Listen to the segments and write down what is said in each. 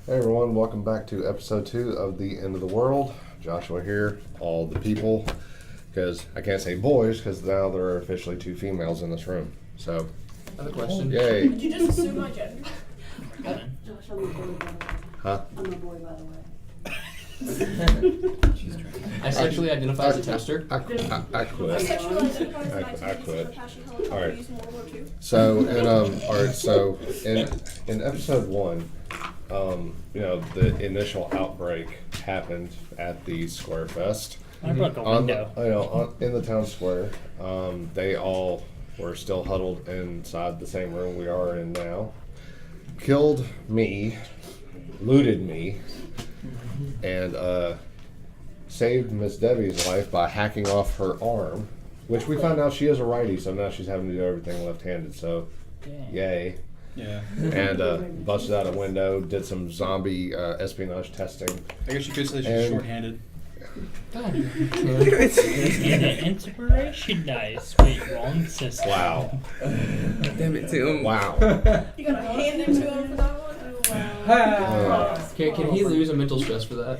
Hey everyone, welcome back to episode 2 of The End of the World. Joshua here, all the people, because I can't say boys, because now there are officially 2 females in this room. So, I have a question. yay. Did you just assume my gender? Josh, I'm a boy, by the way. Huh? I'm a boy, by the way. I sexually identify as a toaster. I I quit. sexually identify as an I activity quit. for Apache helicopter Alright. used in World War II. So, in episode 1, the initial outbreak happened at the Square Fest. I broke a window. In the town square. They all were still huddled inside the same room we are in now. Killed me, looted me, and saved Miss Debbie's life by hacking off her arm, which we found out she is a righty, so now she's having to do everything left-handed, so yay. Yeah. And busted out a window, did some zombie espionage testing. I guess you could say she's And- short-handed. And the inspiration dice. Wait, wrong system. Wow. Damn it, Tim. Wow. You gotta hand it to him for that one? Oh, wow. Can he lose a mental stress for that?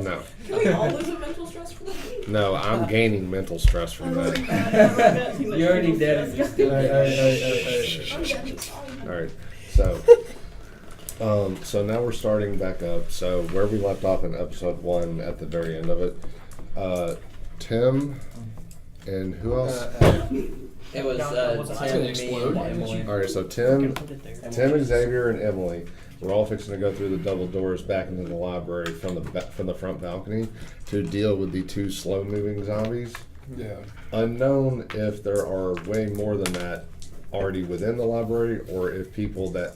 No. Can we all lose a mental stress for that? No, I'm gaining mental stress from that. You already did it. Alright, so now we're starting back up. So where we left off in episode 1 at the very end of it, Tim and who else? It was It's gonna Tim, me, explode. and Emily. Alright, so Put Tim, it there. Xavier, and Emily were all fixing to go through the double doors back into the library from the front balcony to deal with the 2 slow-moving zombies. Yeah. Unknown if there are way more than that already within the library, or if people that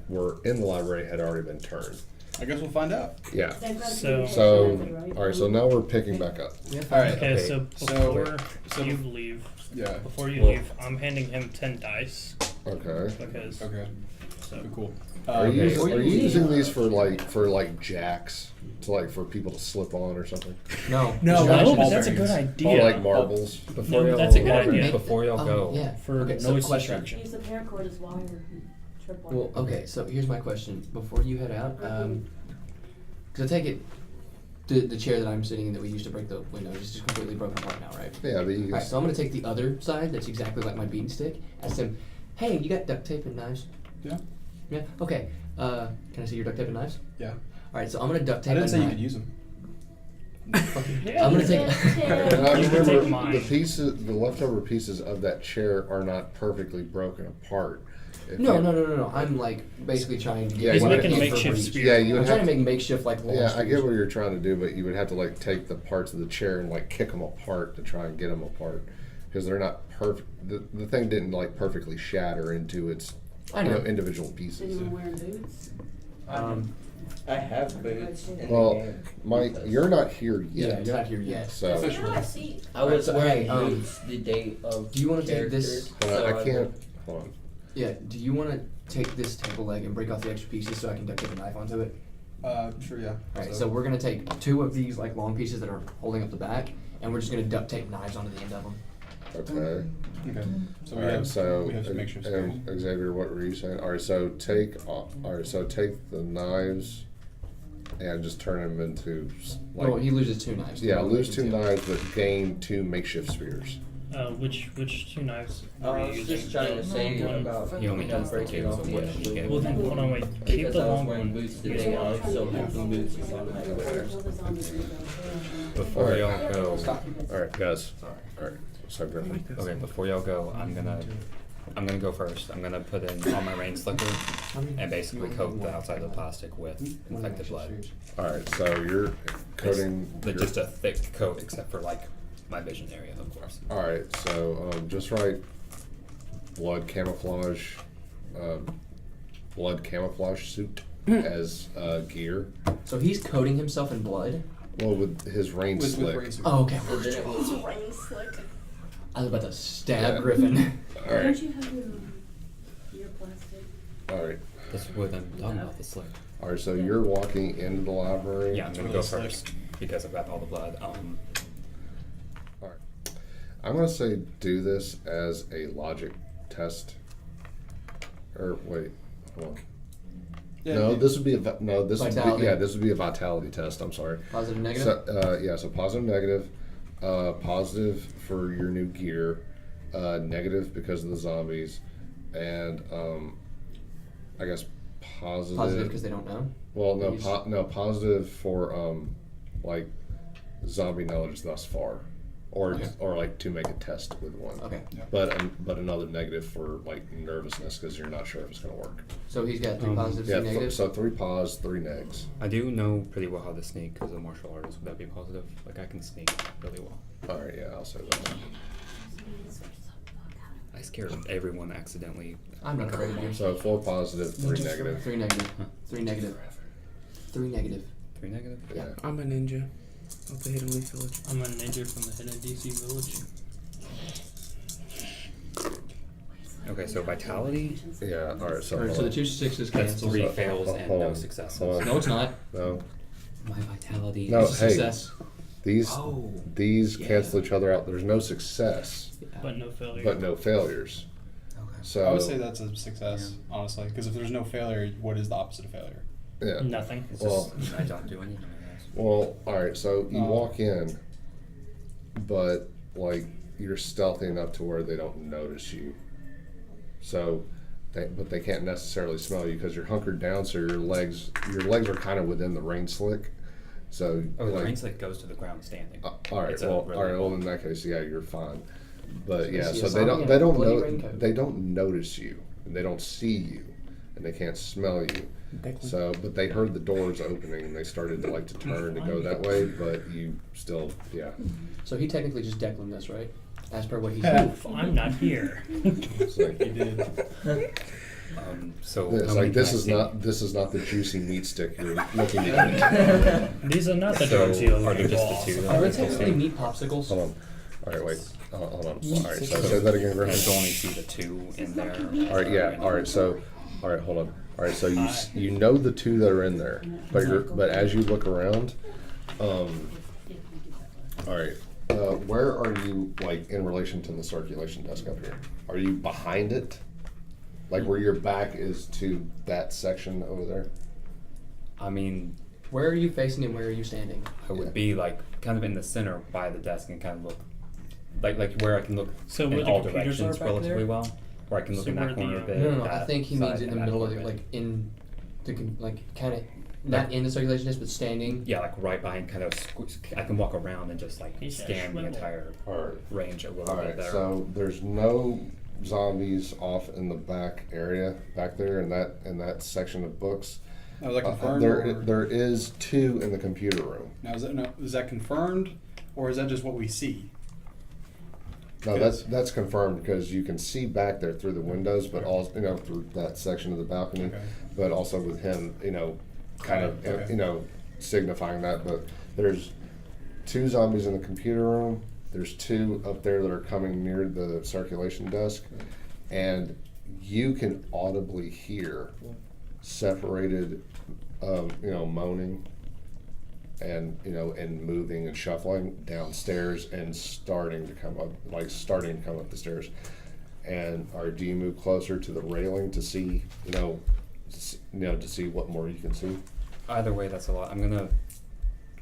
were in the library had already been turned. I guess we'll find out. Yeah. So- All right. So now we're picking back up. All right. Okay, so So- before you leave, Yeah. leave, I'm handing him 10 dice Okay. because Okay. so Cool. Are you Okay. are you using these for jacks for people to slip on or something, No. no, Just but that's a good mulberries. idea. or like marbles? Before No, y'all that's a good idea. Before y'all go, Yeah. For Okay, so noise question. distraction. Use the paracord as wire and tripwire. Well, okay, so here's my question. Before you head out, because I take it the chair that I'm sitting in that we used to break the window is just completely broken apart now, right? Yeah, but you Alright, so I'm going to take the other side that's exactly like my beating stick. Ask him, hey, you got duct tape and knives? Yeah. Yeah? Okay. Can I see your duct tape and knives? Yeah. Alright, so I'm going to duct tape I didn't a say you knife. could use them. Yeah. I'm going to take And I You can remember take mine. the leftover pieces of that chair are not perfectly broken apart. If No, you- no. I'm like basically trying to get Yeah, He's you one would- making a piece for makeshift each. spear. Yeah, you I'm would trying have to to. make makeshift like long Yeah, I spears. get what you're trying to do, but you would have to take the parts of the chair and kick them apart to try and get them apart, because they're not perfect. The thing didn't perfectly shatter into its I know. individual Is pieces. anyone wearing boots? I have boots. in the Well, game Mike, because you're not here Yeah, yet. you're not here yet. So What did I see? I was Alright, so, wearing hey, boots the day of. do you wanna take this- characters, so I can't. Hold on. Yeah, do you want to take this table leg and break off the extra pieces so I can duct tape a knife onto it? Sure. Yeah. Alright, so we're going to take 2 of these long pieces that are holding up the back, and we're just going to duct tape knives onto the end of them. Okay. Okay. So All we right. have. So we have to make sure. and Xavier, what were you saying? All right. So take. All right. So take the knives, and just turn them into Well, he loses 2 knives. yeah, We'll lose make 2 him knives, but gain 2 makeshift spears. Which 2 knives I were you was using? just trying to say One- about You want me to breaking take off some the wood? extra Yeah. Well, then hold on, wait. Keep because the I was long wearing one. boots today. I was so happy boots is on my wear. before Alright. y'all go, All right, guys. All right. So Griffin. okay, before y'all go, I'm gonna go first. I'm gonna put in all my rain slicker and basically coat the outside of the plastic with infected blood. All right. So you're coating. But just a thick coat, except for my vision area, of course. All right. So just write blood camouflage suit as gear. So he's coating himself in blood? Well, with his rain With slick. rain Oh, okay. So then it was It's rain slick. I was about to stab Yeah. Griffin. All Don't right. you have your plastic? All right. That's what I'm talking about, the slick. All right. So you're walking into the library. Yeah, I'm gonna go first because I've got all the blood. All right. I'm gonna say do this as a logic test. Or wait, hold on. Yeah, No, you- this would be this would Vitality. be this would be a vitality test. I'm sorry. Positive, negative. So so positive, negative. Positive for your new gear, negative because of the zombies, and I guess positive. Positive because they don't know. Well, no, Use- positive for like zombie knowledge thus far, or Okay. or like to make a test with one. Okay. But another negative for like nervousness because you're not sure if it's gonna work. So he's got 3 positives, 3 negatives. So 3 pos, 3 negs. I do know pretty well how to sneak because I'm a martial artist. Would that be positive? Like I can sneak really well. All right, yeah, I'll say that. I scared everyone accidentally. I'm not afraid of you. So 4 positive, 3 negative. 3 negative. 3 negative. 3 negative. 3 negative. Yeah. I'm a ninja of the Hidden Leaf Village. I'm a ninja from the hidden DC village. Okay, so vitality, Yeah. All right. So, Alright, so the 2 6s that's cancel. 3 So, fails hold and on, no hold successes. on. No, it's not. no, My vitality. No, It's a hey. success. these Oh. these Yeah. cancel each other out. There's no success, But no failure. but no failures. Okay. So I would say that's a success, honestly, because if there's no failure, what is the opposite of failure? yeah. Nothing. It's Well- just, I don't do anything. I guess. Well, all right. So you No. walk in, but like you're stealthy enough to where they don't notice you. So, but they can't necessarily smell you because you're hunkered down. So your legs are kind of within the rain slick. So Oh, the like, rain slick goes to the ground standing. all right. It's a Well, really- all right. Well, in that case, yeah, you're fine. But yeah, see so a they zombie don't in they a don't bloody know raincoat. they don't notice you and they don't see you and they can't smell you. So, but they heard the doors opening and they started to like to turn to go that way. But you still, yeah. So he technically just Declan this, right? As per what he said. Oof, I'm not here. It's like, He did. So It's how many like this can I is see? not the juicy meat stick you're looking at. These are not the So, drugs you're are there looking just for. the two? Are there technically meat popsicles? Hold on. All right, wait. Hold on. All right, so say that again, I Griffin. can only see the 2 in there. All right, yeah. All right, so all right, hold on. All right, so you know the 2 that are in there, but as you look around, all right. Where are you, like, in relation to the circulation desk up here? Are you behind it? Like, where your back is to that section over there? I mean, Where are you facing and where are you standing? I would be like kind of in the center by the desk and kind of look like where I can look So in where the all computers directions are back relatively there? well. Where I can look So in where that the, corner a bit. No, I that think he means side, in the and that middle of corner it, a bit. like in the, like kind of, not in the circulation desk, but standing. Yeah, like right behind, kind of. I can walk around and just like He's a scan the schwimble. entire All right. range a little All bit right, there. so there's no zombies off in the back area back there in that section of books. Now, is that confirmed? There is 2 in the computer room. Now, is that confirmed, or is that just what we see? No, that's confirmed because you can see back there through the windows, but also through that section of the balcony, Okay. but also with him kind of Okay. signifying that. But there's 2 zombies in the computer room. There's 2 up there that are coming near the circulation desk, and you can audibly hear separated, moaning and and moving and shuffling downstairs and starting to come up the stairs. And do you move closer to the railing to see to see what more you can see, Either way, that's a lot. I'm gonna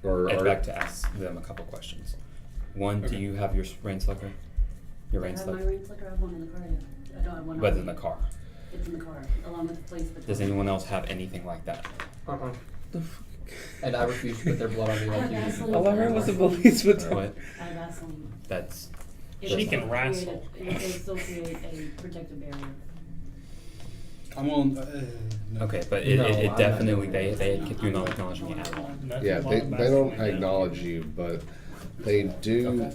or head back to ask them a couple questions. One, do Okay. you have your rain slicker? Your I rain have my slicker, rain slicker, I have one in the car, yeah. I don't have one. but on in the me. car. It's in the car, along with the police patrol. Does anyone else have anything like that? And I refuse to put their blood on me I like have you do. Vaseline. All I heard was the police would What? I have Vaseline. That's It She will can still wrestle. create a- It will still create a protective barrier. I'm on. No. okay, but No, it I'm definitely not they do not acknowledge me at all. Nothing yeah, but they don't Vaseline. acknowledge you, but they do.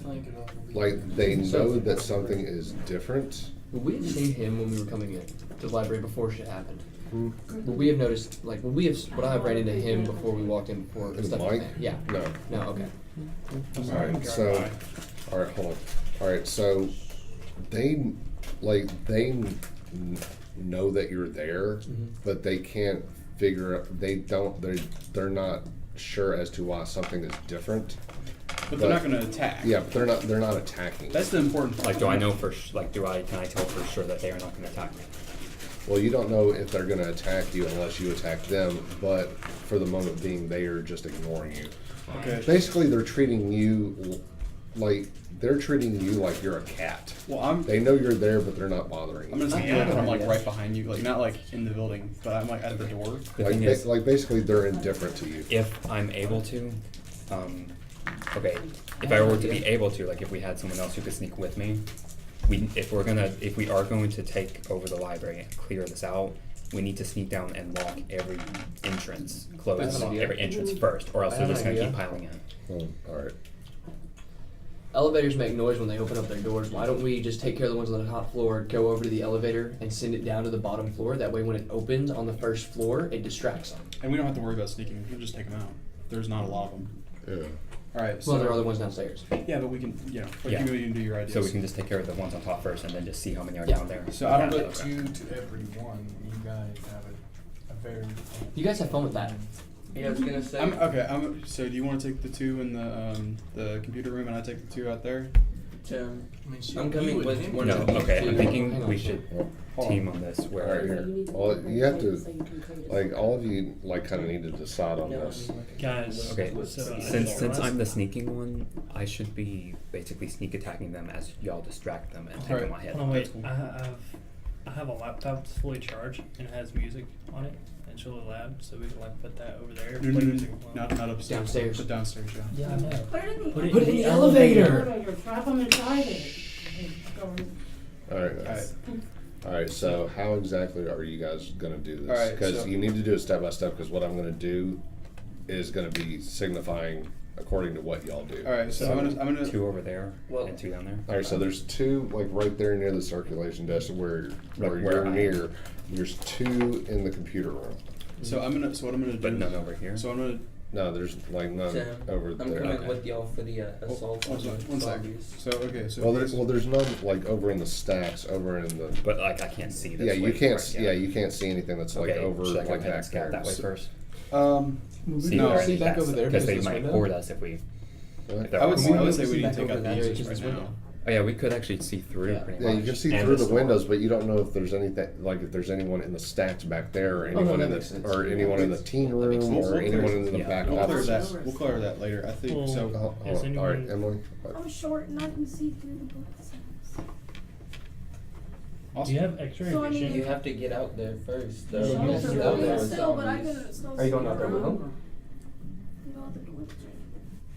Like they know that something is different. Would we have seen him when we were coming in to the library before shit happened? Would we have noticed, like, would I have ran into him before we walked in before Is stuff like Mike? that? Yeah. No. No, okay. All right, so, all right, hold on. All right, so they know that you're there, but they can't figure. They're not sure as to why something is different. But they're not going to attack. Yeah, but they're not attacking. That's the important part. Like, do I know can I tell for sure that they are not going to attack me? Well, you don't know if they're going to attack you unless you attack them, but for the moment being, they are just ignoring you. Okay. Basically, they're treating you like you're a cat. Well, They know you're there, but they're not bothering I'm you. gonna say that I'm like right behind you, like not like in the building, but I'm like at the door. The thing is, Like basically, they're indifferent to you. if I'm able to, okay, if I were to be able to, like if we had someone else who could sneak with me, if we are going to take over the library and clear this out, we need to sneak down and lock every entrance, close That's an idea. every entrance first, or else I they're have just an gonna keep idea. piling in. All right. Elevators make noise when they open up their doors. Why don't we just take care of the ones on the top floor, go over to the elevator, and send it down to the bottom floor? That way, when it opens on the first floor, it distracts them. And we don't have to worry about sneaking. We can just take them out. There's not a lot of them. Yeah. All right. So Well, there are other ones downstairs. yeah, but we can, like Yeah. you can do your ideas. So we can just take care of the ones on top first, and then just see how many are Yeah. down there. So I don't Yeah, put okay. Two to every one. You guys have a very. You guys have fun with that. Yeah, I was gonna say. So do you want to take the two in the computer room, and I take the two out there? I'm coming with one No, of these okay, two. I'm thinking Hang on. we should team on this All right, where here. Well, you have to, like, all of you, like, kind of need to decide on this. Guys, okay, so since I'm the sneaking one, I should be basically sneak attacking them as y'all distract them and take them Alright. ahead. Hold on, wait. That's cool. I have a laptop that's fully charged and it has music on it. It's really loud, so we can like put that over there. No, play no, music no, while- not upstairs. Downstairs. But downstairs, yeah. Yeah, I know. Put it in the Put it Put it in the elevator. Trap them inside it. All right. Alright. All right. So how exactly are you guys gonna do this? All right, Because so- you need to do it step by step. Because what I'm gonna do is gonna be signifying according to what y'all do. All right. So I'm gonna. Two over there Well- and two down there. All right, so there's two, like right there near the circulation desk where Where you're I am. near. There's two in the computer room. So I'm gonna. So what I'm gonna do. But none over here. So I'm gonna. No, there's like none Sam, over I'm there. coming Okay. with y'all for the assault on the One sec. zombies. So okay. So Well, there's none like over in the stacks, over in the. But like I can't see this. Yeah, you way, can't. right, yeah, you can't see anything that's like Okay, over should I go like ahead and back scout there. that way first? So- See No. where See any back backs- over there because they versus this might window? board us if we. What? If they're I would on say one. we need to See back take over out that the area users to this right now. window. Oh yeah, we could actually see through Yeah. pretty Yeah, much. you can see And through the store. windows, but you don't know if there's anything like if there's anyone in the stacks back there, or Oh, no, anyone that in makes sense. the or anyone in the teen That makes room, sense. or anyone in the Yeah. back We'll clear office. that. We'll clear that later. I think Well, so. Oh, Is all right, anyone- Emily. I'm short and I can see through the books. Do Awesome. you have X-ray So, I mean- You vision? have to get out there first. Yeah, though. you have Because to the get out other there. Still, but I zombies. can still Are you going see out there with around. them? Go out the door.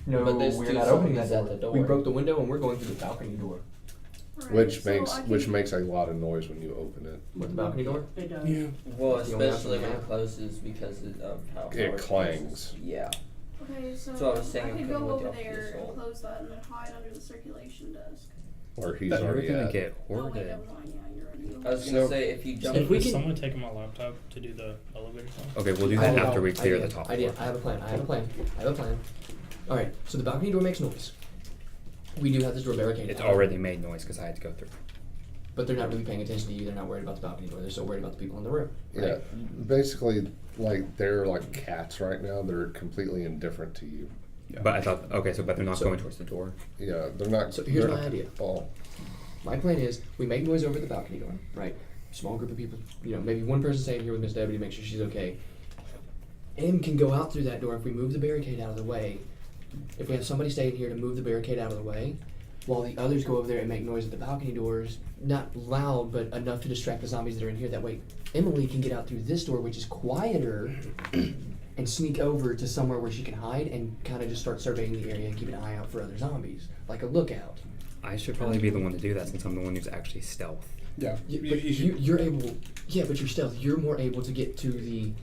No, But there's we're two not opening that zombies at door. the door. We broke the window and we're going through the balcony door. Right, Which so makes I which can- makes a lot of noise when you open it. With the balcony door? It does. Yeah. Well, That's the only especially option we when it have. closes because of how hard It closes. clangs. Yeah. Okay, so, So I was saying I I'm could coming go with over y'all for there this and whole- close that and then hide under the circulation desk. Or he's That- You're already gonna at. get Oh, wait, hoarded. never mind. Yeah, you're right. I was gonna So- say if you jump. If we Is can- someone taking my laptop to do the elevator thing? Okay, we'll do I that have after we clear idea, the top idea. floor. I have a plan. I have a plan. I have a plan. All right. So the balcony door makes noise. We do have this door barricaded. It's already made noise because I had to go through. But they're not really paying attention to you. They're not worried about the balcony door. They're so worried about the people in the room. Yeah, Right? basically, like they're like cats right now. They're completely indifferent to you. Yeah. But I thought, okay, so but they're not So- going towards the door. Yeah, they're not. So here's they're my not- idea. Oh, My plan is we make noise over the balcony door, right? Small group of people, you know, maybe one person staying here with Miss Debbie to make sure she's okay. M can go out through that door if we move the barricade out of the way. If we have somebody staying here to move the barricade out of the way, while the others go over there and make noise at the balcony doors, not loud, but enough to distract the zombies that are in here. That way, Emily can get out through this door, which is quieter, and sneak over to somewhere where she can hide and kind of just start surveying the area and keep an eye out for other zombies, like a lookout. I should probably be the one to do that since I'm the one who's actually stealth. Yeah. But you're able, yeah, but you're stealth. You're more able to get to the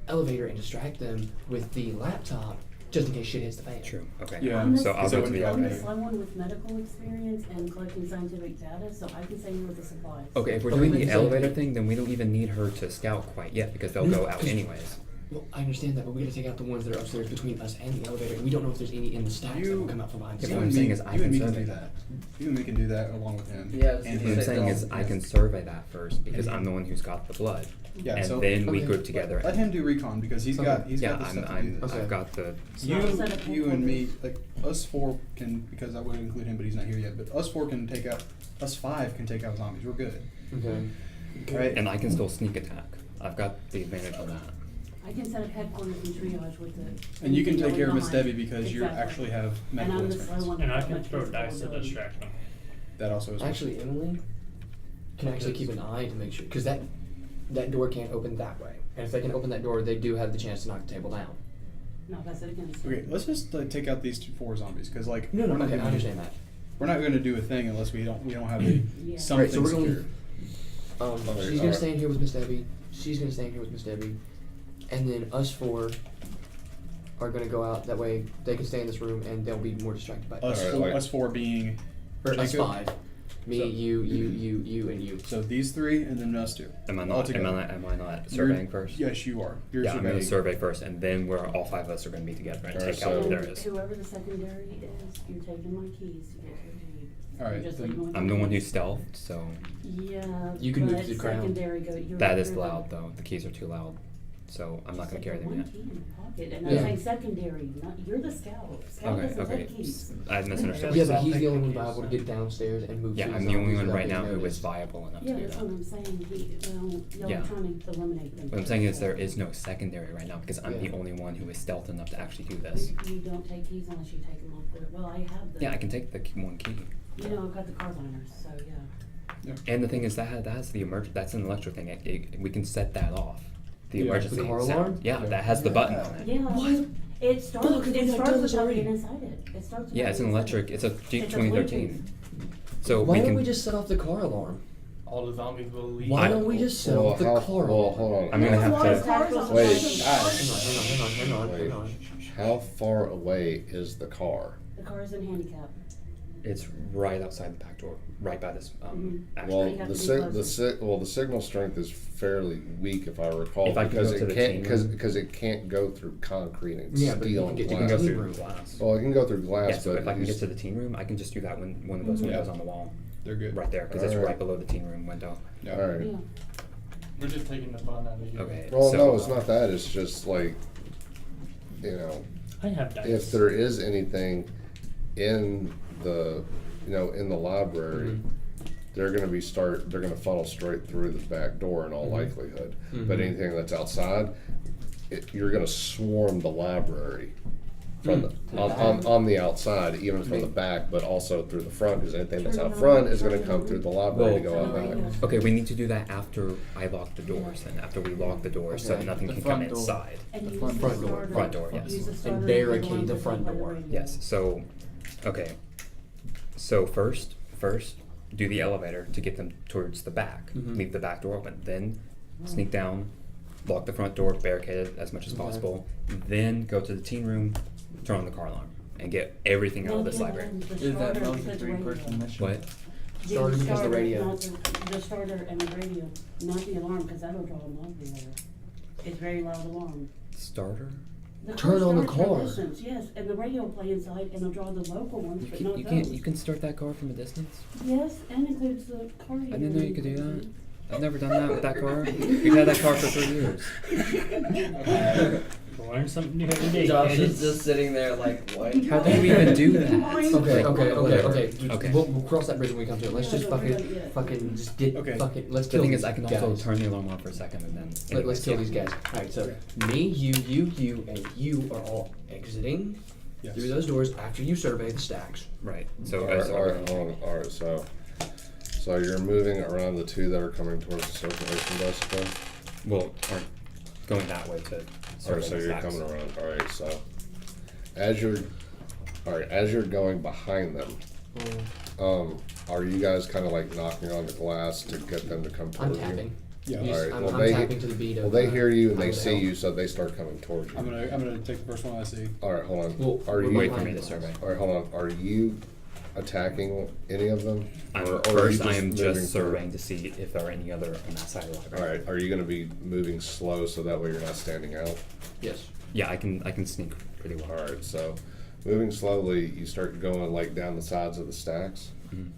elevator and distract them with the laptop, just in case shit hits the fan. True. Okay. Yeah. So I'll go to the I'm I'm elevator. someone with medical experience and collecting scientific data, so I can send you with the supplies. Okay, if we're Okay, doing but the it's elevator like- thing, then we don't even need her to scout quite yet because they'll No, go out 'cause- anyways. Well, I understand that, but we gotta take out the ones that are upstairs between us and the elevator, and we don't know if there's any in the stacks that will come out from behind the Yeah, You what and I'm saying me- is I you and can me can survey do that. You and me can do that along with him. Yeah, I was And gonna What I'm say saying that. is I can survey that first because I'm the one who's got the blood. Yeah, and so- then we Okay. group together. Let him do recon because he's got Okay. he's Yeah, got the I'm, stuff to do I'm, this. Okay. I've got the. You and me, like us four can, because I would include him, but he's not here yet. But us four can take out, us five can take out zombies. We're good. Okay. Right. And I can still sneak attack. I've got the advantage on that. I can set up headquarters and triage with the. And you can take care of Miss behind. Debbie because you Exactly. actually have And medical I'm the slow experience. one. And I with can much throw dice to ability. distract them. That also is. Actually, Emily can actually keep an eye to make sure, because that door can't open that way. And if they can open that door, they do have the chance to knock the table down. No, that's it against. Okay, let's just like take out these 4 zombies because like No, we're not okay, I gonna- understand that. We're not going to do a thing unless we don't have the Yeah. something Right, so we're secure. She's gonna stay in here with Miss Debbie. She's gonna stay in here with Miss Debbie, and then us 4 are gonna go out. That way, they can stay in this room, and they'll be more distracted by Us, Alright, four, like- us 4 being Or us Jacob? 5. Me, So- you, and you. so these 3 and then us 2. Am I All not? together. Am I not surveying first? Yes, you are. You're Yeah, I'm surveying. gonna survey first, and then we're all 5 of us are gonna be together and Alright, take out so- what there And is. whoever the secondary is, you're taking my keys to get to the jeep. All right, You're just then leaving with I'm the one who keys. stealthed, so Yeah. You can move but to the ground. secondary you're that is you're the- loud though. The keys are too loud, so I'm not gonna carry them One yet. key in your pocket, and Yeah. I'm saying secondary, not, you're the scout. Scout Okay, doesn't okay. take keys. I misunderstood. Yeah, what you but said. he's the only one viable to get downstairs and move. Yeah, to I'm the the only zombies one without right being now who is noticed. viable enough Yeah, to do that's that. what I'm saying, y'all Yeah. are trying to eliminate them. What I'm saying is there is no secondary right now because I'm Yeah. the only one who is stealth enough to actually do this. You don't take keys unless you take them off there. Well, I have the. Yeah, I can take the one key. You know, I've got the car liners, so yeah. And the thing is that has the that's an electric thing. We can set that off. The Yeah. emergency The car sound. alarm? Yeah, that has the button on it. Yeah. What? It starts, Look, we it have starts done with this already. something inside it. It starts with Yeah, it's an something electric. inside It's a Jeep It's a 2013. So Why we don't can. we just set off the car alarm? All the zombies will leave. Why don't we just set off the car Well, alarm? hold on. I'm gonna There's a lot of have cars to. on the Wait, side of the guys. Hang on. Wait. How far away is the car? The car's in handicap. It's right outside the back door, right by this. Actually, Well, you have the to be the signal strength is fairly weak, if I recall, If I can because go to it the can't team room. because it can't go through concrete and Yeah, but steel you and can get you to can glass. go team through room. glass. Well, I can go through glass, Yeah, so but if I can get he's- to the teen room, I can just do that when one of those Yeah. windows on the wall, They're good. right there, because it's Alright. right below the teen room window. Yeah. all right. Yeah. We're just taking the fun out of you. Okay. Well, so, no, it's not that. It's just like, you know, I have dice. if there is anything in the, in the library, Mm-hmm. they're gonna funnel straight through the back door in all likelihood. But Mhm. anything that's outside, you're gonna swarm the library from on the outside, even from the back, but also through the front, because anything that's out front is gonna come through the library to go out back. Okay, we need to do that after I lock the doors, then after we lock the doors, so Okay. nothing The can front come door. inside. And use front the door. starter- Front door, yes. use the And starter barricade alarm the to front play the door. radio. Yes. So, okay. So first, do the elevator to get them towards the back. Mhm. Leave the back door open. Then sneak down, lock the front door, barricade it as much as Okay. possible. Then go to the teen room, turn on the car alarm, and get everything out of this No, library. the Is that starter both a because radio. three-person mission? What? The Starter because the radio. not the starter and the radio, not the alarm, because that'll draw them off the air. It's very loud alarm. Starter? The Turn on the starts for car. distance, yes, and the radio will play inside, and it'll draw the local ones, but not You those. can't. You can start that car from a distance. Yes, and includes the car. I didn't know you could do that. I've never done that with that car. We've had that car for 3 years. Learn something new every day. Josh kids. is just sitting there like, what? How do you even do that? Okay, Whatever. okay. Okay. We'll cross that bridge when we come to it. Let's just Yeah, don't fucking, forget yet. fucking, just get, Okay. fucking, let's The kill thing these is, I can guys. also turn the alarm on for a second and then. Let's kill anyways, these guys. Alright, so me, you, and you are all exiting Yes. through those doors after you survey the stacks. Right. So. All right, so you're moving around the two that are coming towards the circulation desk then? Well, aren't going that way to. Alright, so you're coming around, alright, so as you're going behind them, are you guys kinda like knocking on the glass to get them to come I'm towards you? tapping. Yeah. You s- Alright, I'm, well, I'm they- tapping to the beat of. Well, they hear you and I they would see help. you, so they start coming towards you. I'm gonna take the first one I see. Alright, hold on. Well, Are we're you, Wait for behind me to us. survey. alright, hold on, are you attacking any of them? Or are you First, I am moving just through? surveying to see if there are any other on that side of the library. Alright, are you gonna be moving slow so that way you're not standing out? Yes. Yeah, I can sneak pretty well. Alright, so moving slowly, you start going like down the sides of the stacks, Mhm.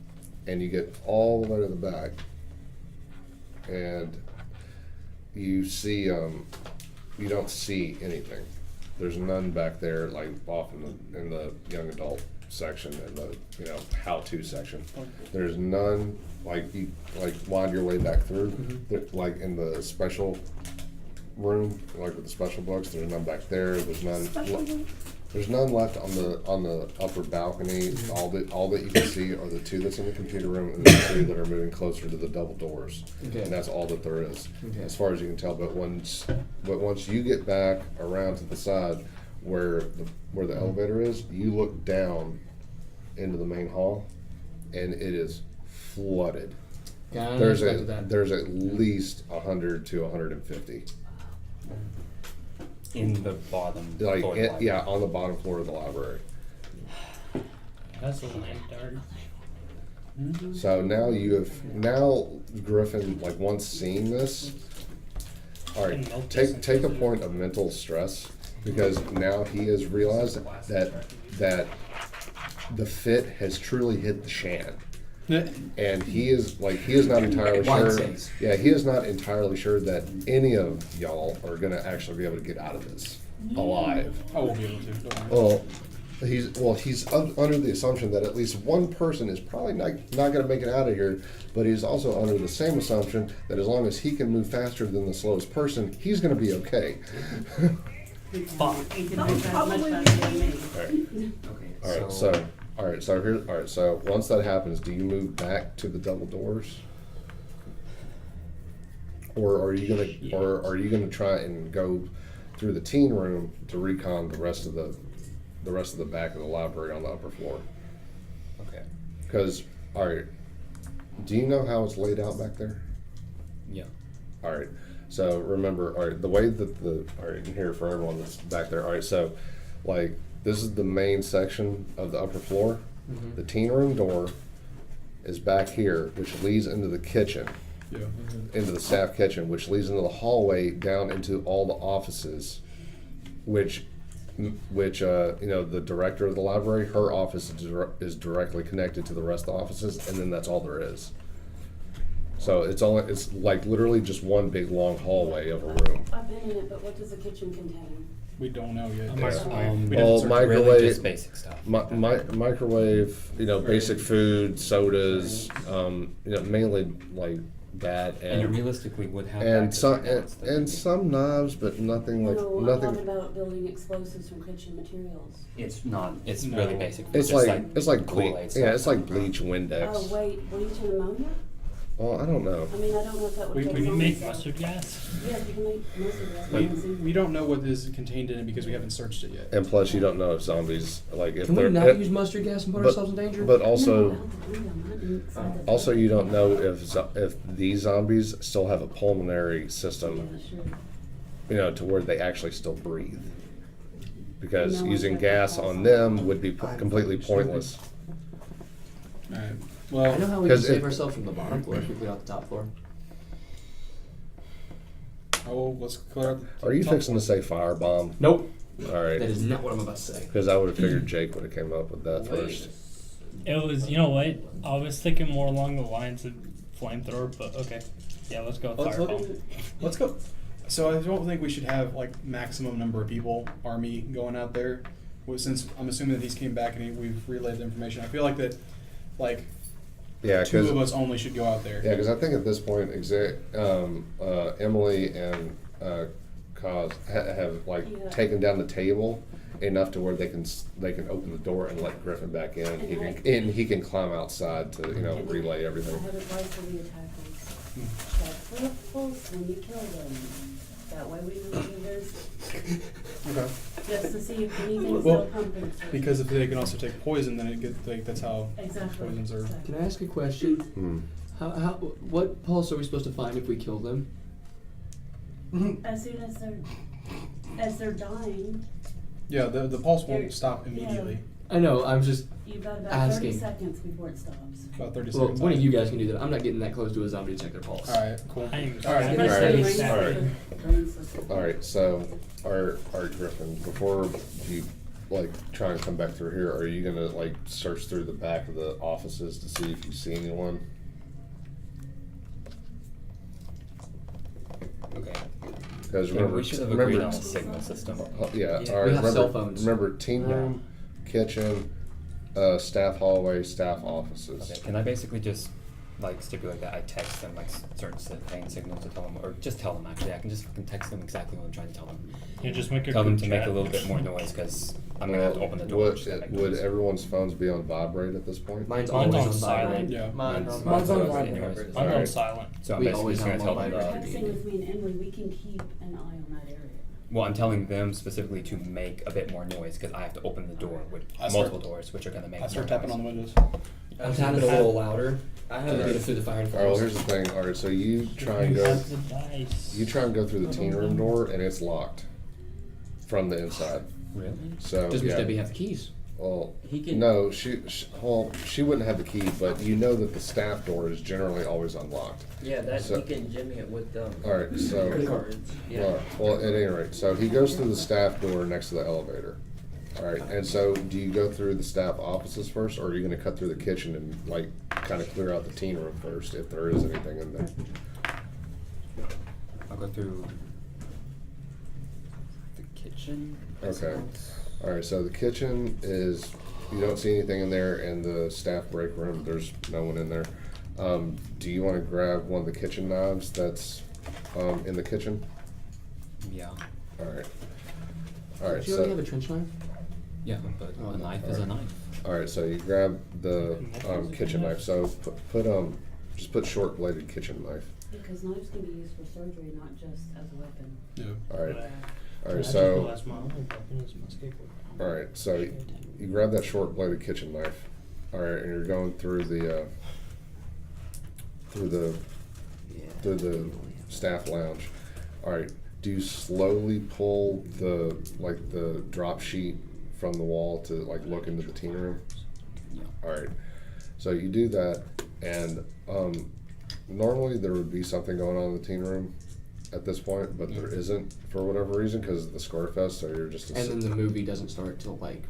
and you get all the way to the back, and you see, you don't see anything. There's none back there, like off in the young adult section and the how-to section. There's none like you wind your way back through, like in the special room, like with the special books. There's none back there. There's none. There's none left on the upper balcony. All that you can see are the 2 that's in the computer room and the 2 that are moving closer to the double doors. Okay. And that's all that there is, Okay. as far as you can tell. But once you get back around to the side where the elevator is, you look down into the main hall, and it is flooded. There's at least 100 to 150. In the bottom floor of the library. Yeah, on the bottom floor of the library. That's a little dark. So now Griffin, like, once seeing this, all right, take a point of mental stress, because now he has realized that the fit has truly hit the shan. And he is not entirely sure. Yeah, he is not entirely sure that any of y'all are gonna actually be able to get out of this alive. I won't be able to. Don't worry. He's under the assumption that at least one person is probably not gonna make it out of here, but he's also under the same assumption that as long as he can move faster than the slowest person, he's gonna be okay. He can move that much faster than me. All right, so once that happens, do you move back to the double doors? Or are you gonna try and go through the teen room to recon the rest of the back of the library on the upper floor? Okay. Because, all right, do you know how it's laid out back there? Yeah. All right, so remember, all right, the way that all right, here for everyone that's back there, all right, so, like, this is the main section of the upper floor. Mhm. The teen room door is back here, which leads into the kitchen, Yeah. into the staff kitchen, which leads into the hallway down into all the offices, which the director of the library, her office is directly connected to the rest of the offices, and then that's all there is. So it's like literally just one big long hallway of a room. I've been in it, but what does the kitchen contain? We don't know yet. Yeah. We Well, didn't search microwave, Really just basic stuff. microwave, basic food, sodas, mainly like that, And you and realistically would have and access some to that. and some knives, but nothing like No, I'm nothing. talking about building explosives from kitchen materials. It's not. It's No. really basic. It's just like Kool-Aid bleach. stuff. Yeah, it's like bleach Windex. Oh, wait, bleach and ammonia? Well, I don't know. I mean, I don't know if that would take Can you zombies make out. mustard gas? Yeah, you can make mustard gas. We don't know what is contained in it because we haven't searched it yet. And plus, you don't know if zombies if Can we they're not use mustard gas and put but- ourselves in danger? But No, also, out the window, not inside the also door. you don't know if these zombies still have a pulmonary Yeah, system, sure. to where they actually still breathe. Because No, using it's gas like on them would be completely pointless. Alright. I know Well, how we can 'cause save it- ourselves from the bottom floor if we clear out the top floor. let's clear out the Are you top fixing to floor. say firebomb? Nope. All That right. is not what I'm about to say. Because I would have figured Jake would have came up with that Wait. first. It was, you know what? I was thinking more along the lines of flamethrower, but okay. Yeah, let's go with Let's fireball. Let's go. So I don't think we should have like maximum number of people, army going out there. Well, since I'm assuming that he's came back and we've relayed the information, I feel like that, like Yeah, two because of us only should go out there. I think at this point, Emily and Kaz have Yeah. taken down the table enough to where they can open the door and let Griffin back in. And he can climb outside to relay I everything. have advice for the attackers. Check for the pulse when you kill them. That way we can do this, Okay. just to see if anything's Well, still pumping. through. Because if they can also take poison, then it gets like that's how Exactly. poisons are. Can I ask a question? Hmm. What pulse are we supposed to find if we kill them? As soon as they're dying, Yeah, the pulse won't They're- stop immediately. I know. I'm just. you've got about Asking. 30 seconds before it stops. About 30 Well, seconds. one of you guys can do that. I'm not getting that close to a zombie to check their pulse. All right, cool. I am All right, I'm all gonna right, say all right. Brain system. All right, so our Griffin, before you try and come back through here, are you gonna search through the back of the offices to see if you see anyone? Okay. Because Yeah, remember, we should have agreed remember, on a signal system. yeah, Yeah, all right. we have remember, cell phones. Remember, teen room, kitchen, staff hallway, staff offices. Okay, can I basically just like stipulate that I text them like certain hand signals to tell them, or just tell them actually? I can just fucking text them exactly what I'm trying to tell them. Yeah, just make a Tell them group to make chat. a little bit more noise because I'm gonna have to open the door. so that Would makes noise. everyone's phones be on vibrate at this point? Mine's Mine's always on on silent. vibrate. Yeah. Mine's Mine's on vibrate. vibrate. I'm Alright. on silent. So I'm We basically always just gonna have tell them them. on Texting vibrate. with me and Emily, we can keep an eye on that area. Well, I'm telling them specifically to make a bit more noise because I have to open the door with I start- multiple doors, which are gonna make. I start more tapping noise. on the windows. I'm tapping a little louder. I To have get it a, through the fire and Alright, well, force. here's the thing. Alright, so you try and You go. have the dice. You try and go through the teen room door, and it's locked from the inside. Really? So Does Miss yeah. Debbie have the keys? Well, He can- no, well, she wouldn't have the key, but you know that the staff door is generally always unlocked. yeah, that So- he can jimmy it with All right, so cards. Yeah. well, at any rate, so he goes through the staff door next to the elevator. All right, and so do you go through the staff offices first, or are you going to cut through the kitchen and like kind of clear out the teen room first if there is anything in there? I'll go through the kitchen. I Okay. suppose. All right, so the kitchen is, you don't see anything in there, and the staff break room, there's no one in there. Do you want to grab one of the kitchen knives that's in the kitchen? Yeah. All right. All right, Do you already so have a trench knife? Yeah, but Oh, a knife is a alright. knife. all right, so you grab the kitchen knife. So just put short bladed kitchen knife. Because knives can be used for surgery, not just as a weapon. Yeah. All right. All right, That's so the last one. I'm popping is my skateboard. all right, so you grab that short bladed kitchen knife. All right, and you're going through the through the staff lounge. All right, do you slowly pull the drop sheet from the wall to like look into the teen room? Yeah. All right, so you do that, and normally there would be something going on in the teen room at this point, but there isn't for whatever reason because of the Scarfest. So you're just And then the movie doesn't start till like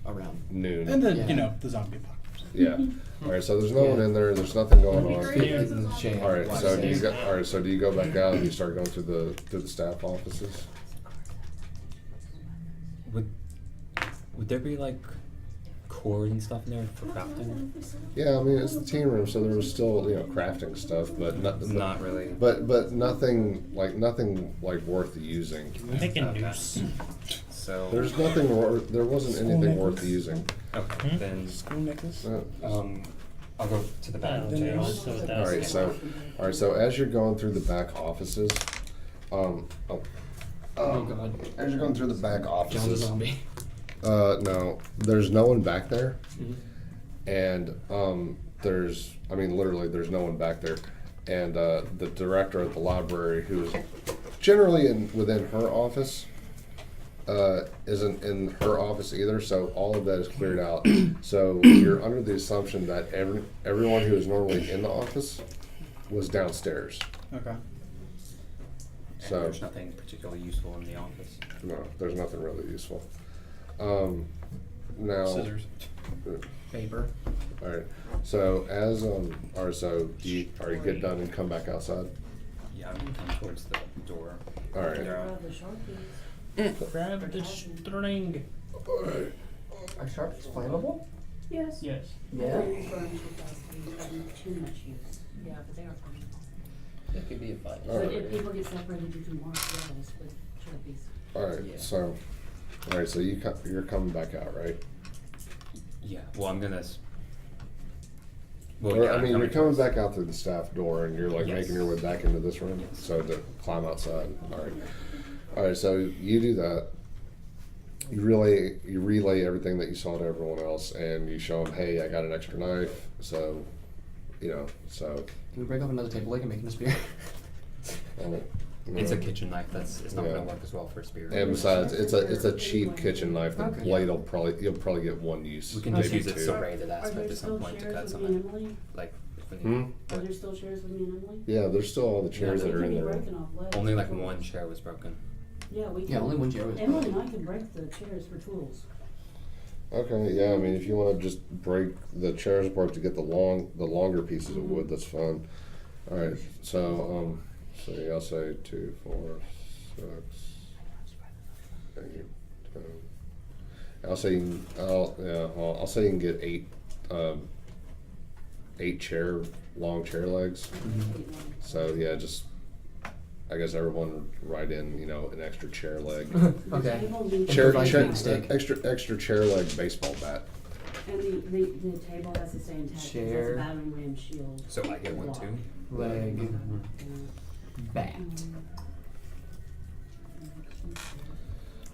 around. noon. And then, Yeah. you know, the zombie apocalypse. Yeah. All right. So there's no one in there. There's nothing going on. Fifth in the shade. All right. So do you Go. go? All right. So do you go back out and you start going through the staff offices? Would there be like cord and stuff in there for crafting? Yeah. I mean, it's the teen room, so there was still crafting stuff, but Not really. But nothing like worth using. Make a Okay. noose. So There wasn't anything worth using. okay, Hmm? then School necklace? I'll go to the back. Oh, of the yeah. house. So All that's right, so as you're going through the back offices, Oh god. as you're going through the back John's a offices, zombie. no, there's no one back there, Mhm. and literally there's no one back there, and the director at the library, who's generally within her office, isn't in her office either. So all of that is cleared out. So you're under the assumption that everyone who is normally in the office was downstairs. Okay. So There's nothing particularly useful in the office. no, there's nothing really useful. Now, Scissors. Paper. all right. So so are you get done and come back outside? Yeah, I'm gonna come towards the door. All right. Grab the Sharpies. grab the string. All right. Are sharps flammable? Yes. Yes. Yeah. Burn too fast, we have too much use. Yeah, but they are flammable. That could be a fight. All But right. if people get separated, you can mark walls with Sharpies. All right. Yeah. So, all right. So you're coming back out, right? Yeah. Well, I'm gonna. Or, yeah, I I'm mean, you're coming towards- back out through the staff door, and you're like Yes. making your way back into this room. Yes. So to climb outside. All right. All right. So you do that. You relay everything that you saw to everyone else, and you show them, hey, I got an extra knife. So, so. Can we break off another table leg and make him a spear? It's a kitchen knife. It's not Yeah. gonna work as well for a spear. And besides, it's a cheap kitchen knife. The Okay. blade you'll probably get one use. We can maybe just use two. a serrated Are aspect there at some still point to chairs cut with some me of and it. Emily? Like if we Hmm? need. Are there still chairs with me and Emily? Yeah, there's still all the chairs They that are can in be there. broken off legs. Only like one chair was broken. Yeah, we can. Yeah, only one chair was Emily broken. and I can break the chairs for tools. Okay, yeah. I mean, if you want to just break the chairs apart to get the longer pieces of wood, that's fine. All right. So yeah, I'll say 2, 4, 6, 8, 10. I'll say I'll say you can get 8 long chair legs. So yeah, just I guess everyone write in an extra chair leg. Okay. chair, Viking stick. extra chair leg baseball bat. And the table has to stay intact. 'cause Chair. It's a battering ram shield. So I get one too. Leg. Bat.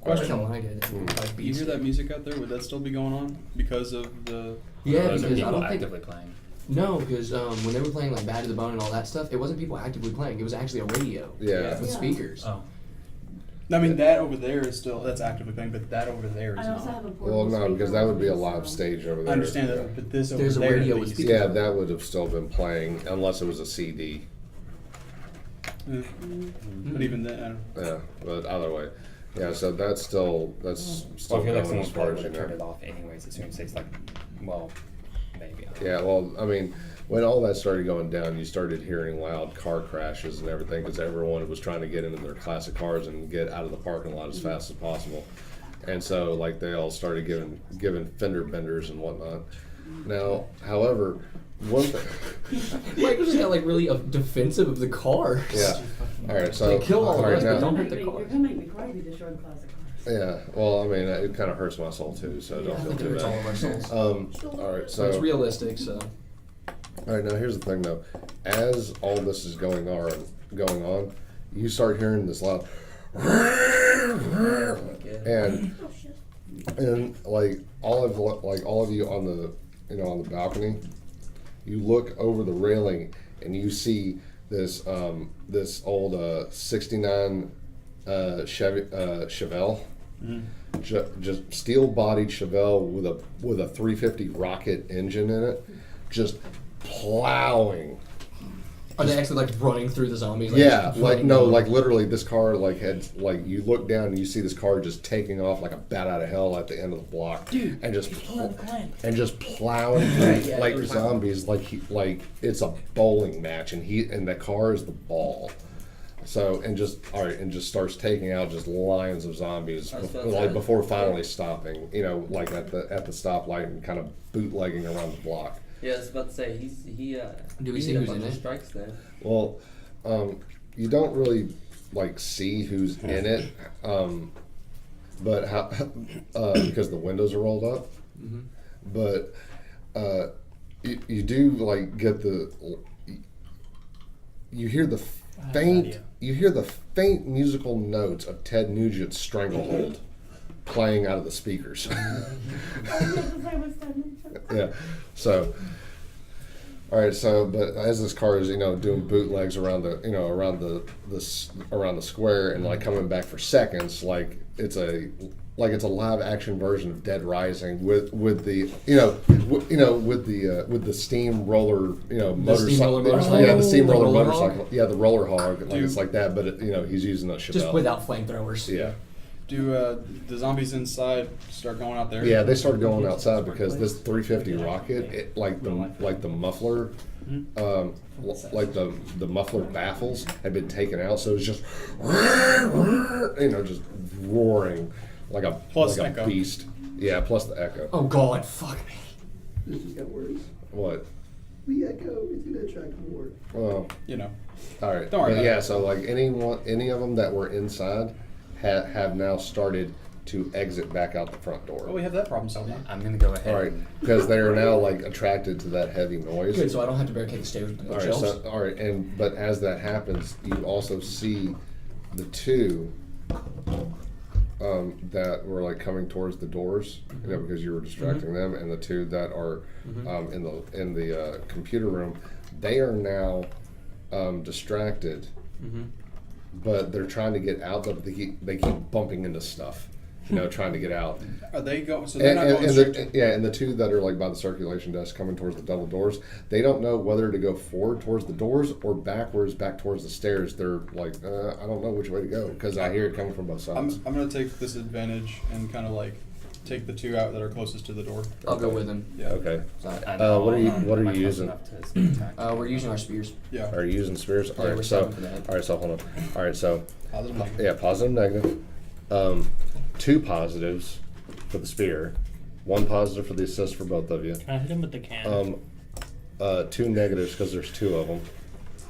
Question. Come on, I get it. Like You hear beats. that music out there? Would that still be going on because of the? Yeah, Or is because it I people don't think. actively playing? No, because when they were playing like Bad to the Bone and all that stuff, it wasn't people actively playing. It was actually a radio Yeah. with Yeah. speakers. Oh. I mean, that over there is still that's actively playing, but that over there is I also not. have a portable Well, no, speaker because that would be a on it, live so- stage over there. I understand that, but this over There's a there. radio at with least- speakers. Yeah, that would have still been playing unless it was a CD. Yeah. But even then, I don't. Yeah, but either way, yeah. So that's still Well, still I feel like going someone as far probably as would you have turned know. it off anyways as soon as it's like, well, maybe. Yeah, well, I mean, when all that started going down, you started hearing loud car crashes and everything because everyone was trying to get into their classic cars and get out of the parking lot as fast as possible. And so, like, they all started giving fender benders and whatnot. Now, however, one thing, Michael just got like really defensive of the cars. yeah. All right, so They kill all of right us, now, but don't hurt You're the gonna cars. make me cry if you destroy the classic cars. yeah. Well, I mean, it kind of hurts my soul too, so I don't feel think it too hurts all of bad. our souls. All right, So it's so realistic, so. all right, now here's the thing though. As all this is going on, you start hearing this loud, and like all of you on the balcony, you look over the railing and you see this this old '69 Chevelle. Just steel-bodied Chevelle with a 350 rocket engine in it, just plowing. Are they actually like running through the zombies? Like, Yeah, just like running no, down? like literally, this car you look down and you see this car just taking off like a bat out of hell at the end of the block, and just plowing through like zombies like it's a bowling match, and the car is the ball. So and just starts taking out just lines of zombies before finally stopping. Like at the stoplight and kind of bootlegging around the block. Yeah, I was about to say he Do we he see did a who's bunch in of it? strikes there. Well, you don't really like see who's in it, but how because the windows are rolled up. Mhm. But you do like get you hear the faint musical notes of Ted Nugent's Stranglehold playing out of the speakers. Yeah. So, all right. So, but as this car is, doing bootlegs around the square and like coming back for seconds, like it's a live action version of Dead Rising with the steamroller motorcycle. motorcycle. Yeah, the steamroller The roller motorcycle. hog? Yeah, the roller hog. Like Dude. it's like that, but he's using a Chevelle. Just without flamethrowers. Yeah. Do the zombies inside start going out there? Yeah, they started going outside because this 350 rocket, like the muffler, like the muffler baffles had been taken out, so it's just just roaring like a Plus like echo. a beast. Yeah, plus the echo. Oh God, fuck me. This just got worse. What? The echo is going to attract more. Well, all right. Don't worry But about yeah, it. so like any of them that were inside have now started to exit back out the front door. Well, we have that problem solved. I'm gonna go ahead. All right, because they are now like attracted to that heavy noise. Good, so I don't have to barricade the stairs with the All right, bookshelves. so, all right, but as that happens, you also see the two that were like coming towards the doors, because you were distracting them, and the two that are in the computer room. They are now distracted, but they're trying to get out. But they keep bumping into stuff, trying to get out. Are they going? So they're not going straight to. And the two that are like by the circulation desk coming towards the double doors, they don't know whether to go forward towards the doors or backwards back towards the stairs. They're like, I don't know which way to go because I hear it coming from both I'm sides. going to take this advantage and kind of like take the two out that are closest to the door. I'll go with him. Yeah. Okay. I What are you am I close using? enough to sneak attack? We're using our spears. Yeah. Are you using spears? All Yeah, right, we're so saving for that. all right, so hold on. All right, so Positive, negative. yeah, positive, negative. Two positives for the spear, 1 positive for the assist for both of you. Can I hit him with the can? 2 negatives because there's 2 of them.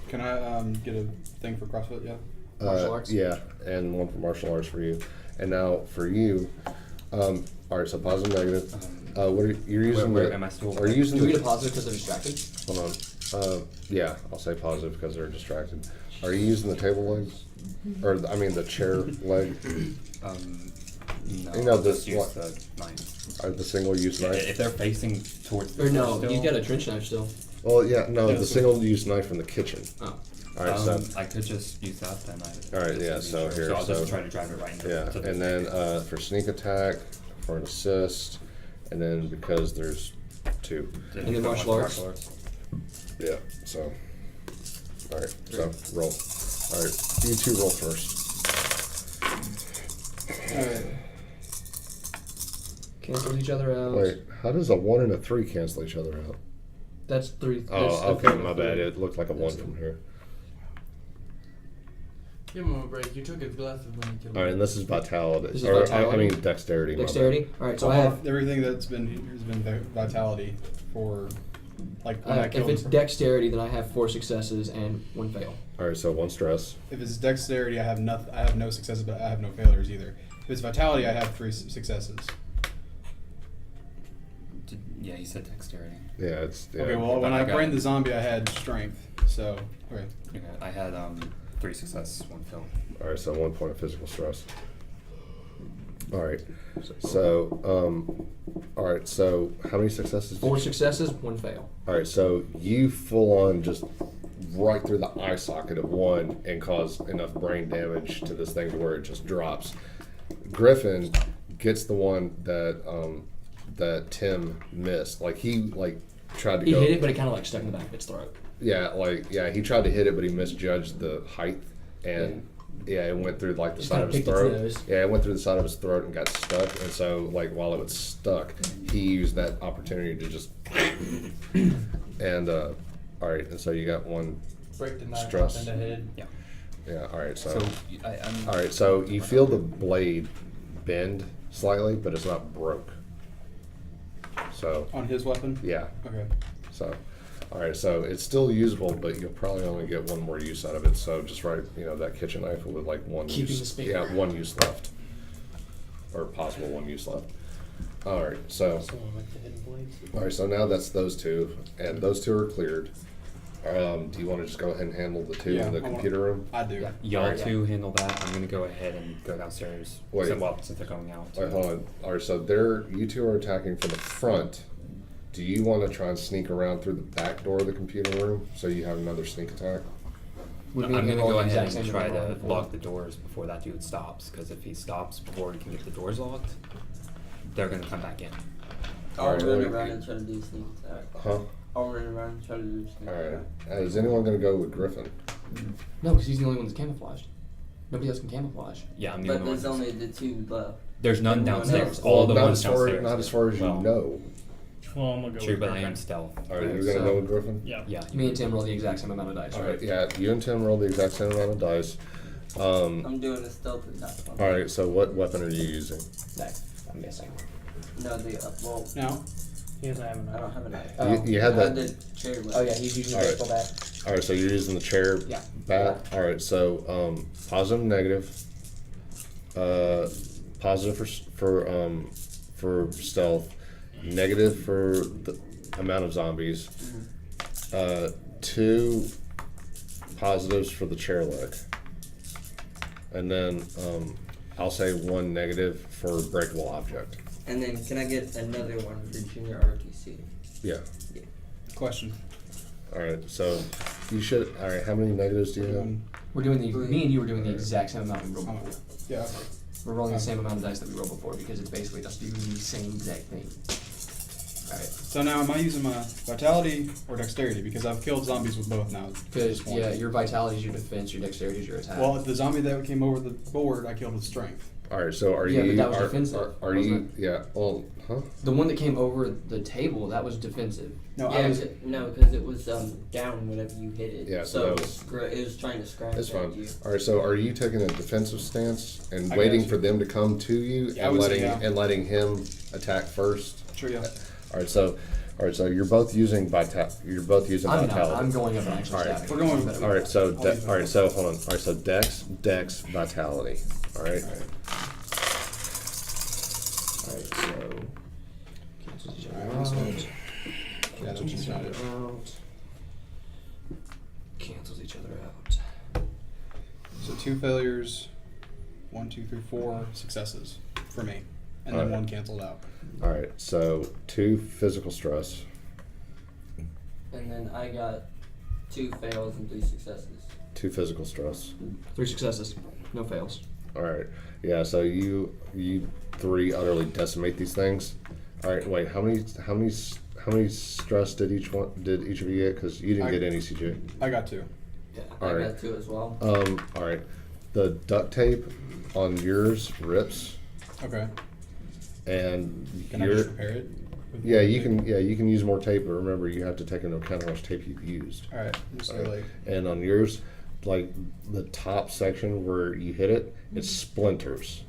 Can I get a thing for CrossFit? Yeah. Martial arts? Yeah, and 1 for martial arts for you. And now for you, all right. So positive, negative. What are you're using? Where the, am I still? Are you using Do we the? get a positive because they're distracted? Hold on. Yeah, I'll say positive because they're distracted. Are you using the table legs, or I mean the chair leg, No. You know, I'll this just use what- the knife. or the single-use knife? If they're facing towards the Or no, door he's still, got a trench knife still. Well, yeah, no, Yeah, the so- single-use knife from the kitchen. Oh. All right, so I could just use that then. All right, just yeah, to be so sure. here, So I'll so- just try to drive it right into yeah, to the and then for sneak attack, for an assist, and then because there's 2. Didn't And then go martial with arts. Yeah, so. All right, so roll. All right, you 2 roll first. Alright. Cancel each other out. Wait, how does a 1 and a 3 cancel each other out? That's 3. Oh, okay, my bad. It looked like a 1 from here. Give him a break. You took his glasses when you killed him. All right, and this is vitality. This is Or, I vitality? mean dexterity. my bad. Dexterity? Alright, so I have. everything that's been here has been vitality for like when I If killed it's him. dexterity, then I have 4 successes and 1 fail. All right, so 1 stress. If it's dexterity, I have nothing. I have no successes, but I have no failures either. If it's vitality, I have 3 successes. Yeah, he said dexterity. Yeah, it's. Yeah. Okay, well, but when I I got- brained the zombie, I had strength. So, okay. Okay, I had 3 success, 1 fail. All right, so 1 point of physical stress. All right, so all right, so how many successes? 4 successes, 1 fail. All right, so you full on just right through the eye socket of 1 and cause enough brain damage to this thing to where it just drops. Griffin gets the one that that Tim missed. Like he tried to He go. hit it, but it kind of like stuck in the back of its throat. Yeah, he tried to hit it, but he misjudged the height, and it went through like the Just side kinda of his picked its throat. nose. Yeah, it went through the side of his throat and got stuck. And so, like while it was stuck, he used that opportunity to just and all right. And so you got 1. Break the knife Stress. off in the head. Yeah. Yeah. All right. So, I'm. All right. So you feel the blade bend slightly, but it's not broke. So On his weapon. yeah. Okay. So, all right. So it's still usable, but you'll probably only get 1 more use out of it. So just write, that kitchen knife with like 1 Keeping use. the spear. Yeah, 1 use left, or possible 1 use left. All right. So, Someone with the hidden blades. all right. So now that's those 2, and those 2 are cleared. Do you want to just go ahead and handle the 2 Yeah, in the I wanna- computer room? I do. Yeah. Y'all Alright. 2 handle that. I'm gonna go ahead and go downstairs. Wait. Since they're going out. All right, hold on. All right, so you 2 are attacking from the front. Do you want to try and sneak around through the back door of the computer room so you have another sneak attack? Would I'm we gonna roll go the ahead exact and same try number to roll before? lock the doors before that dude stops. Because if he stops before he can get the doors locked, they're gonna come back in. I'll Alright, run wait. around and try to do sneak attack. Huh? I'll run around and try to do sneak All right. attack. Is anyone going to go with Griffin? No, because he's the only one that's camouflaged. Nobody else can camouflage. Yeah, I'm the But only there's one. only the 2 left. There's none Everyone downstairs. else- All the not ones as far, downstairs. not as far as you Well, know. Well, I'm gonna go True, with but I Griffin. am stealth. All right, you're Okay, going to so- go with Griffin? Yeah. Yeah. Me and Tim roll the exact same amount of dice, All right? right, yeah. You and Tim roll the exact same amount of dice. I'm doing a stealth attack. All right, so what weapon are you using? Knife, I'm guessing. No, well, Now, He doesn't have I enough. don't have a knife. Oh. You had I that. did chair Oh yeah, he's using a All right. baseball bat. All right, so you're using the chair Yeah. bat. All right, so positive, negative. Positive for stealth, negative for the amount of zombies. 2 positives for the chair leg, and then I'll say 1 negative for breakable object. And then can I get another one for junior RTC? Yeah. question. All right, so you should. All right, how many negatives do you have? We're doing me and you were doing the exact same amount we rolled Oh, before. yeah. We're rolling the same amount of dice that we rolled before because it's basically just doing the same exact thing. Alright. So now, am I using my vitality or dexterity? Because I've killed zombies with both now. at this Because point. yeah, your vitality is your defense, your dexterity is your attack. Well, the zombie that came over the board, I killed with strength. all right. So are Yeah, you? but that was are, defensive, Are wasn't you? Yeah. Well, huh? The one that came over the table, that was defensive. No, Yeah, I was. because it was down whenever you hit it. Yeah, so So that it was trying to scratch That's at fine. you. All right. So are you taking a defensive stance and I waiting got you. for them to come to you Yeah, I and would say letting yeah. him attack first? Sure, yeah. All right. So you're both using You're both using I'm not. vitality. I'm going up and actually All right. stabbing. We're going- Better. All right. So I'll use all right. So hold on. All right. So Dex, vitality. All right. All right. Alright, so cancels each other Alright, out. Yeah, that's Cancels each not other it. out. Cancels each other out. So 2 failures, 1, 2, 3, 4 successes for me, and then Alright. 1 canceled out. All right. So 2 physical stress. And then I got 2 fails and 3 successes. 2 physical stress. 3 successes, no fails. All right. Yeah. So you 3 utterly decimate these things. All right. Wait. How many stress did each of you get? Because you didn't I- get any, CJ. I got 2. Yeah. All I right. got 2 as well. All right. The duct tape on yours rips, Okay. and Can I just repair it? with yeah, more you tape? can. Yeah, you can use more tape, but remember, you have to take into account how much tape you've used. All right. So Alright. like, And on yours, like the top section where you hit it, it's splinters.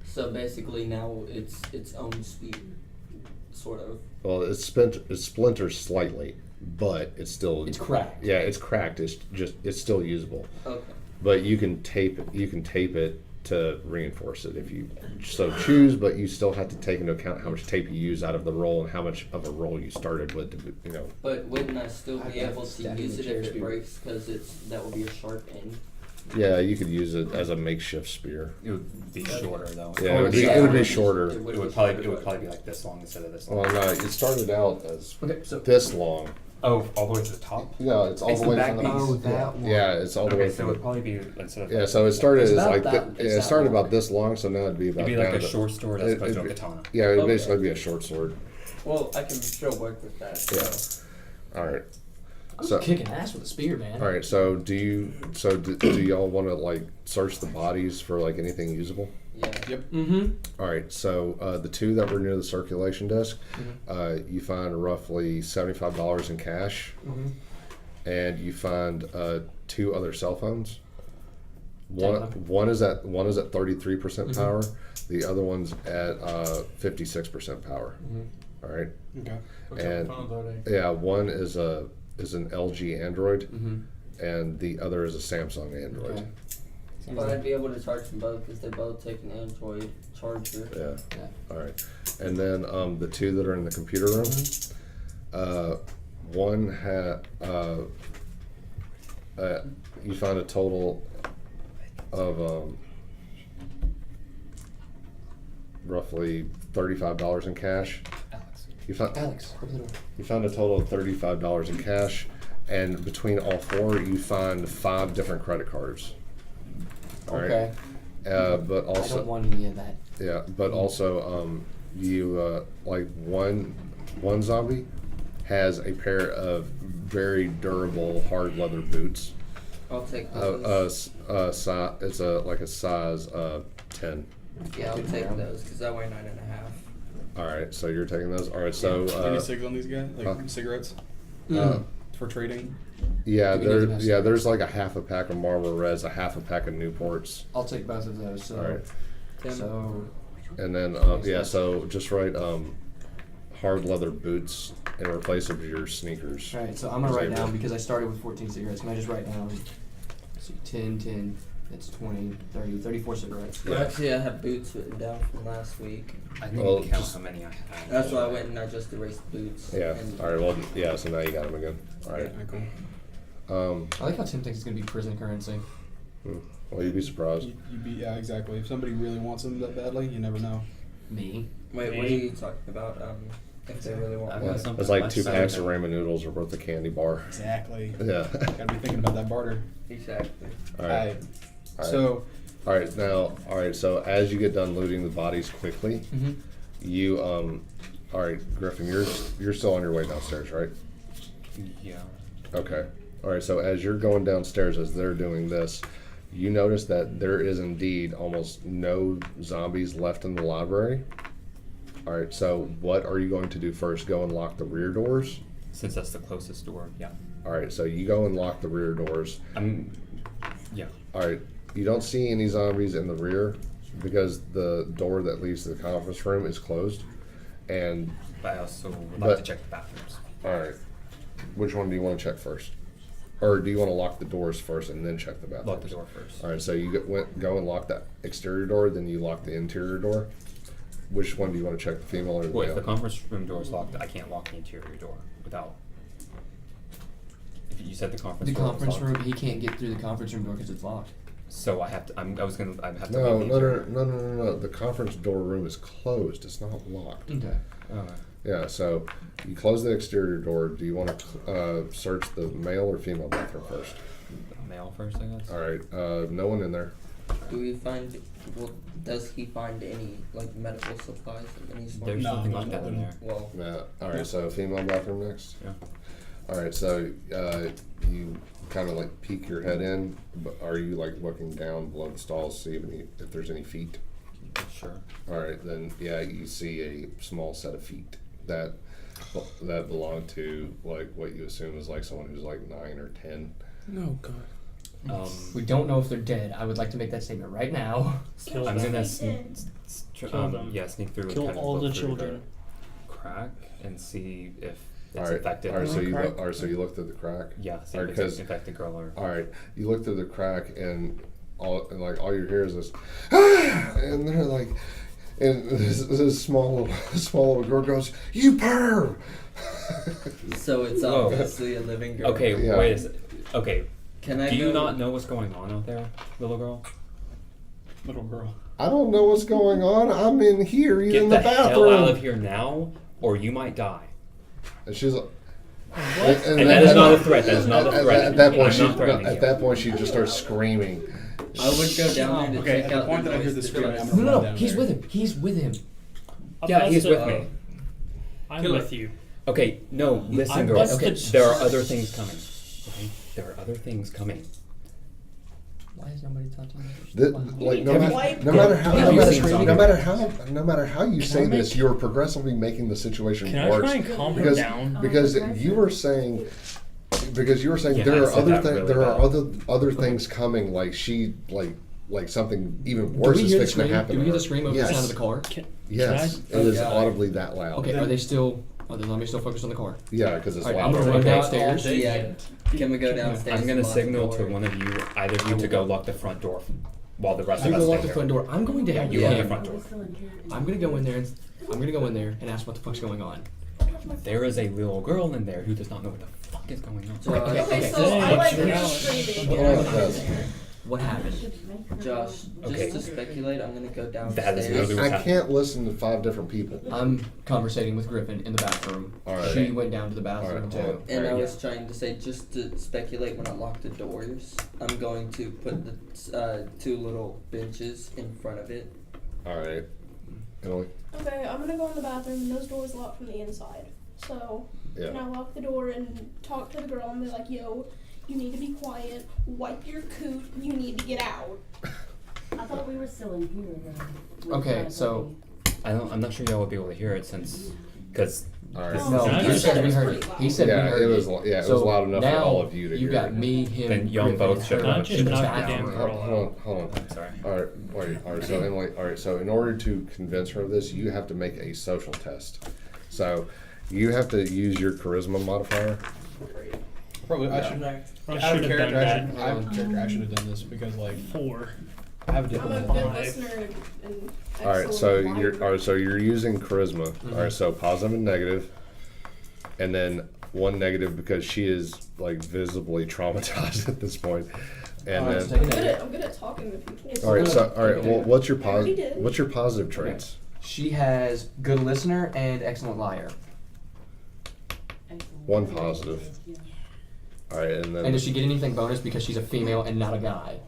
So basically now it's its own speed, sort of. Well, it splinters slightly, but it's still. It's cracked. Yeah, it's cracked. It's still usable. Okay. But you can tape it to reinforce it if you so choose. But you still have to take into account how much tape you use out of the roll and how much of a roll you started with. You know. But wouldn't I still I've be got able to stacking use the it chairs if it too. breaks? Because that will be a sharp end. Yeah, you could use it as a makeshift spear. It would be shorter though. Yeah, it would be, Yeah. it would be shorter. It It would would be probably shorter. be like this long instead of this long. Well, no, it started out as Okay, so this long. Oh, all the way to the top. No, it's all It's the the way back from piece. the. Oh, that one. Yeah, it's all the Okay, way so it from would the. probably be instead of. Yeah, so it started It's as about like that- yeah, it's it that started long. about this long, so now it'd be about. It'd be like down a to- short sword as opposed to a it'd be- katana. Yeah, it would Okay. basically be a short sword. Well, I can still work with that. Yeah. So. All right. I'm So- kicking ass with a spear, man. All right. So do y'all want to like search the bodies for like anything usable? Yeah. yep. Mm-hmm. All right. So the 2 that were near the circulation desk, you find roughly $75 in cash, Mm-hmm. and you find 2 other cell phones. Take One is at 33% Mhm. power. The other one's at 56% power. All right. Okay. What type of And phones are they? yeah, one is an LG Android, Mm-hmm. and the other is a Samsung Android. Okay. But I'd be able to charge them both because they both take an Android charger. Yeah. Yeah. All right. And then the 2 that are in the computer room, one had you find a total of roughly $35 in cash. Alex. Alex, open the door. You found a total of $35 in cash, and between all 4, you find 5 different credit cards. All right. Okay. But I also, don't want any of that. yeah, but also, you like one zombie has a pair of very durable hard leather boots. I'll take those. It's like a size 10. Yeah, I'll take those because I weigh 9.5. All right, so you're taking those. All right, so Any cigs on these guys? Like huh? cigarettes uh, for trading? yeah, Do we need to have there's like a half a pack of Marlboro Reds, a half a pack of Newports. I'll take both of those. So, All right. so And then, so just write hard leather boots in replace of your sneakers. all right. So I'm gonna write Xavier. down because I started with 14 cigarettes. Can I just write down? So 10. That's 20, 30, 34 cigarettes. Well, actually, I have boots written down from last week. I didn't Well, even count just- how many I had. That's why I went and I just erased boots. Yeah. And All right. Well, yeah. So now you got them again. All right. Yeah, cool. I like how Tim thinks it's gonna be prison currency. Well, you'd be surprised. You'd be, yeah, exactly. If somebody really wants them that badly, you never know. Me. Wait, what are you talking about? If they really want I've one. got some- It's like much 2 better packs than- of ramen noodles are worth a candy bar. Exactly. Yeah. Gotta be thinking about that barter. Exactly. All right. Alright. All right. So, All right. Now, all right. So as you get done looting the bodies quickly, Mm-hmm. you all right, Griffin, you're still on your way downstairs, right? Yeah. Okay. All right. So as you're going downstairs, as they're doing this, you notice that there is indeed almost no zombies left in the library. All right, so what are you going to do first? Go and lock the rear doors? Since that's the closest door, yeah. All right, so you go and lock the rear doors. Yeah. All right, you don't see any zombies in the rear because the door that leads to the conference room is closed. And But I also would like to check the bathrooms. all right, which one do you want to check first? Or do you want to lock the doors first and then check the bathrooms? Lock the door first. All right, so you go and lock that exterior door, then you lock the interior door. Which one do you want to check, the female or the Well, if male? the conference room door is locked, I can't lock the interior door without. If you said the conference The door conference was locked. room, he can't get through the conference room door because it's locked. So I have to. I'd have to. No, leave the no, interior. no. The conference door room is closed. It's not locked. Okay. Yeah, so you close the exterior door. Do you want to search the male or female bathroom first? Male first, I guess. All right, no one in there. Do we find? Well, does he find any like medical supplies of any sort? There's No, nothing no, like that in no. there. Well, Yeah. All right, so female bathroom next. Yeah. All right, so you kind of like peek your head in, but are you like looking down below the stalls, see if there's any feet? Sure. All right, then yeah, you see a small set of feet that belong to like what you assume is like someone who's like 9 or 10. No, God. We don't know if they're dead. I would like to make that statement right now. Kill I'm them. gonna Kill them. sneak through. Kill and kind of all look the through children. crack and see if it's All right, infected. all right, so you Crack? look, all right, so you look through the crack. Yeah, see All if right, it's 'cause- an infected girl or. All right, you look through the crack and all you hear is this, ah! And they're like, and this small little girl goes, "You perv!" so it's Whoa. obviously a living girl. Okay, Yeah. wait a second. Okay, Can I do you go- not know what's going on out there, little girl? Little girl. I don't know what's going on. I'm in here. He's Get in the hell bathroom. out of here now, or you might die. And she's like, And that is not a threat. That is not a threat. At that point, I'm she not threatening at you. that point she just starts screaming. I would go down there to Okay, check at the out point that I hear noise the to screaming, try I'm to- gonna No, run no, down he's there. with him. He's with him. Yeah, Bust he's the- with me. I'm Kill her. with you. Okay, no, listen, I'm girl. Okay, busted. there are other things coming. Okay, there are other things coming. Why is nobody touching me? Like need to wipe no matter how Have you seen something? no matter how you say I this, make- you're progressively making the situation Can I worse. try and calm her because down? because you were saying Yeah, there I are said other that things really there are bad. other things coming, like she like something even Do worse we is hear the fixing to scream? happen. Do we to hear the her. scream over Yes. the sound of the car? Yes, Can it is Okay. audibly that loud. Okay, are they still? Are the zombies still focused on the car? Yeah, because it's All right, loud. I'm gonna run Okay. downstairs. Yeah. Can we go downstairs? I'm gonna and lock the signal to door? one of you, either of you, to go lock the front door while the rest I'm of gonna us lock stay the here. front door. I'm going to Yeah, help you him. lock the front door. I'm gonna go in there. I'm gonna go in there and ask what the fuck's going on. There is a little girl in there who does not know what the fuck is going on. Josh, Okay, Okay, okay. so I like Hey, her Josh. screaming. Hold on, guys. What happened? Josh, just Okay. to speculate, I'm gonna go downstairs. That is literally what's I happening. can't listen to 5 different people. I'm conversating with Griffin in the bathroom. All right. She went down to the bathroom All right, too. hold on. And I Alright, was trying to say, just to speculate, when I lock the doors, I'm going to put the 2 little benches in front of it. All right. Emily? Okay, I'm gonna go in the bathroom and those doors locked from the inside. So, Yeah. can I lock the door and talk to the girl and be like, yo, you need to be quiet, wipe your coot, you need to get out. I thought we were still in here though. Okay, so I'm not sure y'all will be able to hear it since, because All right. No, no, Can I he just- said we heard it. He said we Yeah, heard it was. it. Yeah, it So was loud enough for now all of you to you hear. got me, him, Then y'all Griffin, both and should her not in just the knock the bathroom. damn girl Hold on. I'm sorry. All right, wait. All right, so Emily. All right, so in order to convince her of this, you have to make a social test. So you have to use your charisma modifier. Probably I Yeah. should. I Out should of have character, done that. out of character, I should have done this because like 4. I have a I'm a different. good Five. listener and All right, so excellent you're liar. all right, so you're using charisma. All right, so positive and negative, and then 1 negative because she is like visibly traumatized at this point. And All right, so then take a negative. I'm good at talking to people. all right, so all right, well, what's your I already positive? did. What's your positive traits? She has good listener and excellent liar. One positive. All right, and then And does she get anything bonus because she's a female and not a guy?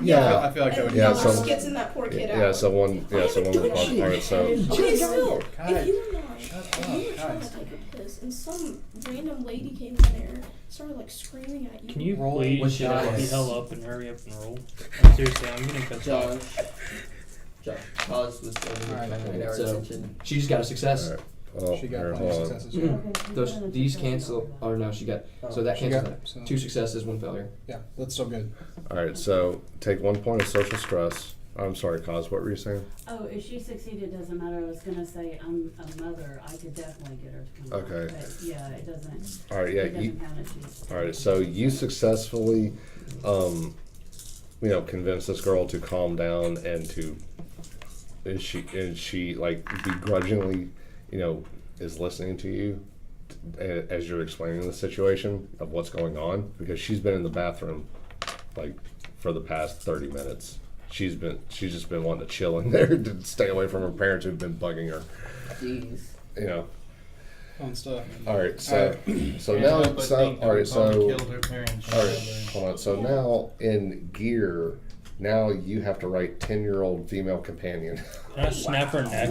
yeah, I feel like that would. And Yeah, y'all so- are skitsing that poor kid out. yeah. So one, yeah, so one was positive. All right, so Okay, still, God. if you are not and we were trying to guys. take a piss, and some random lady came in there, started like screaming at you. Can you Roll please with shut the dice. hell up and hurry up and roll? I'm seriously, I'm getting pissed Josh. off. Josh. Pause was only Alright, trying to get our so- attention. She just got a success. Alright. Well, She got here, plenty of hold on. successes. Mm. Those these cancel. Oh no, she got. So that She cancels got- that. so- 2 successes, 1 failure. Yeah, that's still good. Alright, so take 1 point of social stress. I'm sorry, Cos, what were you saying? Oh, if she succeeded, doesn't matter. I was gonna say I'm a mother. I could definitely get her to come. Okay. Out, but yeah, it doesn't. Alright, yeah, it doesn't you, count if she's. alright, so you successfully, convinced this girl to calm down and to, and she like begrudgingly, is listening to you as you're explaining the situation of what's going on, because she's been in the bathroom like for the past 30 minutes. She's just been wanting to chill in there to stay away from her parents who've been bugging her. Jeez. Fun stuff. All right, so Can't now, help but so think all right, that Mama so killed her parents. all right, hold on. So now in gear, now you have to write 10-year-old female companion. Can I snap her neck?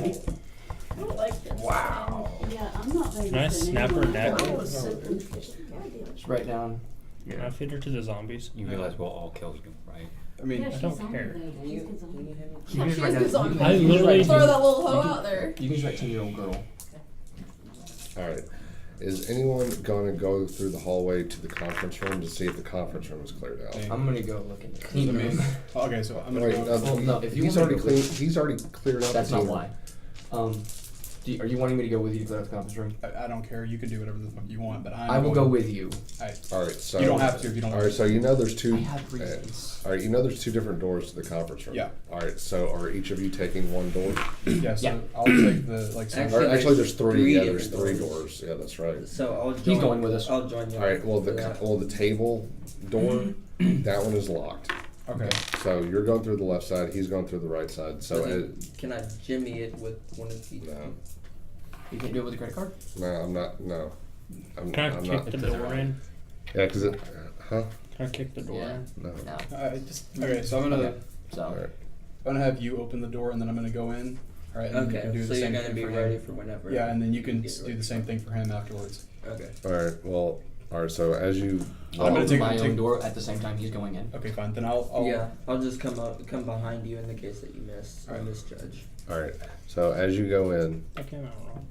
I don't like this. Wow. Yeah, I'm not very. Can I snap her neck? That was so goddamn. Just write down. Can I feed her to the zombies? You realize we'll all kill you, right? I mean, Yeah, I she's don't zombie care. though. Can She's you, good zombie. can you hear me? You can just She write is down. good zombie. I literally Throw just- that little hoe you can- out there. You can just write 10-year-old girl. All right. Is anyone going to go through the hallway to the conference room to see if the conference room is cleared out? Yeah. I'm gonna go look in the I team mean, room. okay, so I'm gonna Wait, go. Well, no, if you he's want me already to go clean. with- He's already cleared out. That's the not team why. Are you wanting me to go with you to clear out the conference room? I don't care. You can do whatever the fuck you want, but I will go with you. All right. So You don't have to if you don't All want right. So there's two. I have reasons. All right. There's 2 different doors to the conference room. Yeah. All right. So are each of you taking one door? Yeah, so Yeah. I'll take the like. some- Actually, Actually, there's 3. three Yeah, there's different 3 doors. doors. Yeah, that's right. So I'll join. He's going with us. I'll join you. All right. Well, for that. the table door, that one is locked. Okay. So you're going through the left side. He's going through the right side. So Can I jimmy it with one of these? no, You can't do it with a credit card? no, I'm not. No, I'm Can I I'm kick not. the door in? Yeah, because it. Huh? Can I kick the door Yeah. in? No. No. Okay, so I'm gonna Okay. So, All right. I'm gonna have you open the door and then I'm gonna go in. All right. And then you Okay, can do so the you're same gonna thing be for ready him. for whenever. Yeah, and then you can get do ready. the same thing for him afterwards. Okay. All right. Well. All right. So as you. I'll I'm gonna open take- my take- own door at the same time he's going in. Okay, fine. Then I'll Yeah, I'll just come behind you in the case that you miss. Alright. Misjudge. All right. So as you go in, I came out wrong.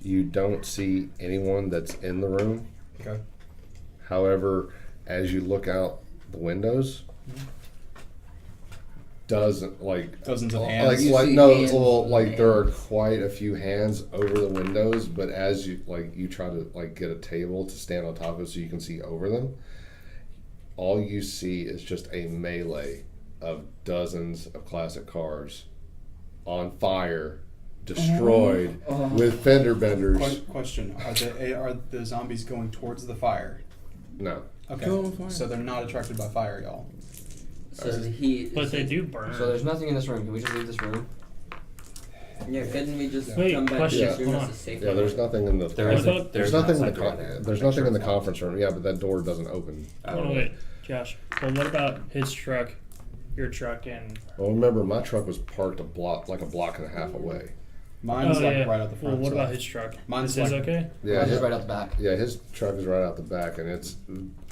you don't see anyone that's in the room. Okay. However, as you look out the windows, dozens of hands. You Like see no, hands well, on like the there are hands. quite a few hands over the windows. But as you you try to get a table to stand on top of so you can see over them, all you see is just a melee of dozens of classic cars on fire, destroyed with fender benders. Question: Are the zombies going towards the fire? No. Okay. Go on fire. So they're not attracted by fire, y'all. So the heat. But they do burn. So there's nothing in this room. Can we just leave this room? Yeah, couldn't we just Wait, come back question, to this room hold as on. a safe Yeah, there's nothing in the. There is a- There's there's nothing in the an outside door there. there's nothing in the conference room. Yeah, but that door doesn't open. Oh, wait, Josh. Well, what about his truck, your truck, and... Well, remember, my truck was parked a block and a half away. Mine's oh, like yeah. right out the front. Well, what so- about his truck? Mine's Is his like- okay? Yeah, Mine's his, just right out the back. yeah, his truck is right out the back, and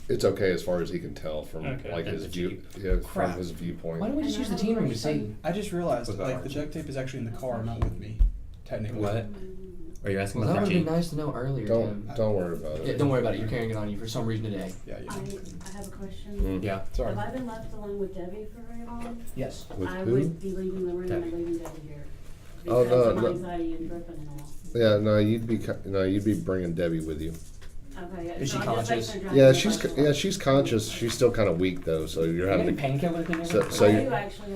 it's okay as far as he can tell from Okay. his That's view. Yeah, from Crap. his viewpoint. Why don't we just use the team room to see? I just realized Was that like hard? the duct tape is actually in the car, not with me, technically. What? Are you asking Well, that about would the have been nice to know earlier, Tim. Don't worry about it. Yeah, don't worry about it. You're carrying it on you for some reason today. Yeah, I yeah. have a question. Mm. Yeah. Sorry. Have I been left alone with Debbie for very long? Yes. With I who? would be leaving the room Debbie. and leaving Debbie here. Oh, Because of no. anxiety and dripping and all. Yeah, no, you'd be bringing Debbie with you. Okay, yeah. Is she so I'm just conscious? making sure Yeah, driving she's the bus along. she's conscious. She's still kind of weak though, so you're having to. painkillers in So, there? so I you. do actually.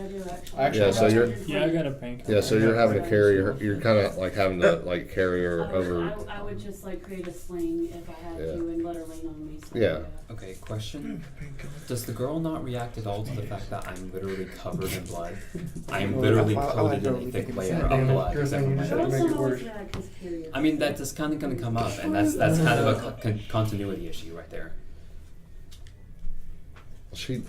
Actually, Yeah, so you're- Yeah, I got a painkiller. Yeah, so you're having to carry her. You're kind of like having to carry her I over. would just like create a sling if I had Yeah. to and let her lean on me. So, Yeah. Okay, question. Does the girl not react at all to the fact that I'm literally covered in blood? I am literally coated in a thick layer of blood. except for my Girls face. don't always react 'cause period. I mean, that's kind of going to come up, and that's kind of a continuity issue right there. She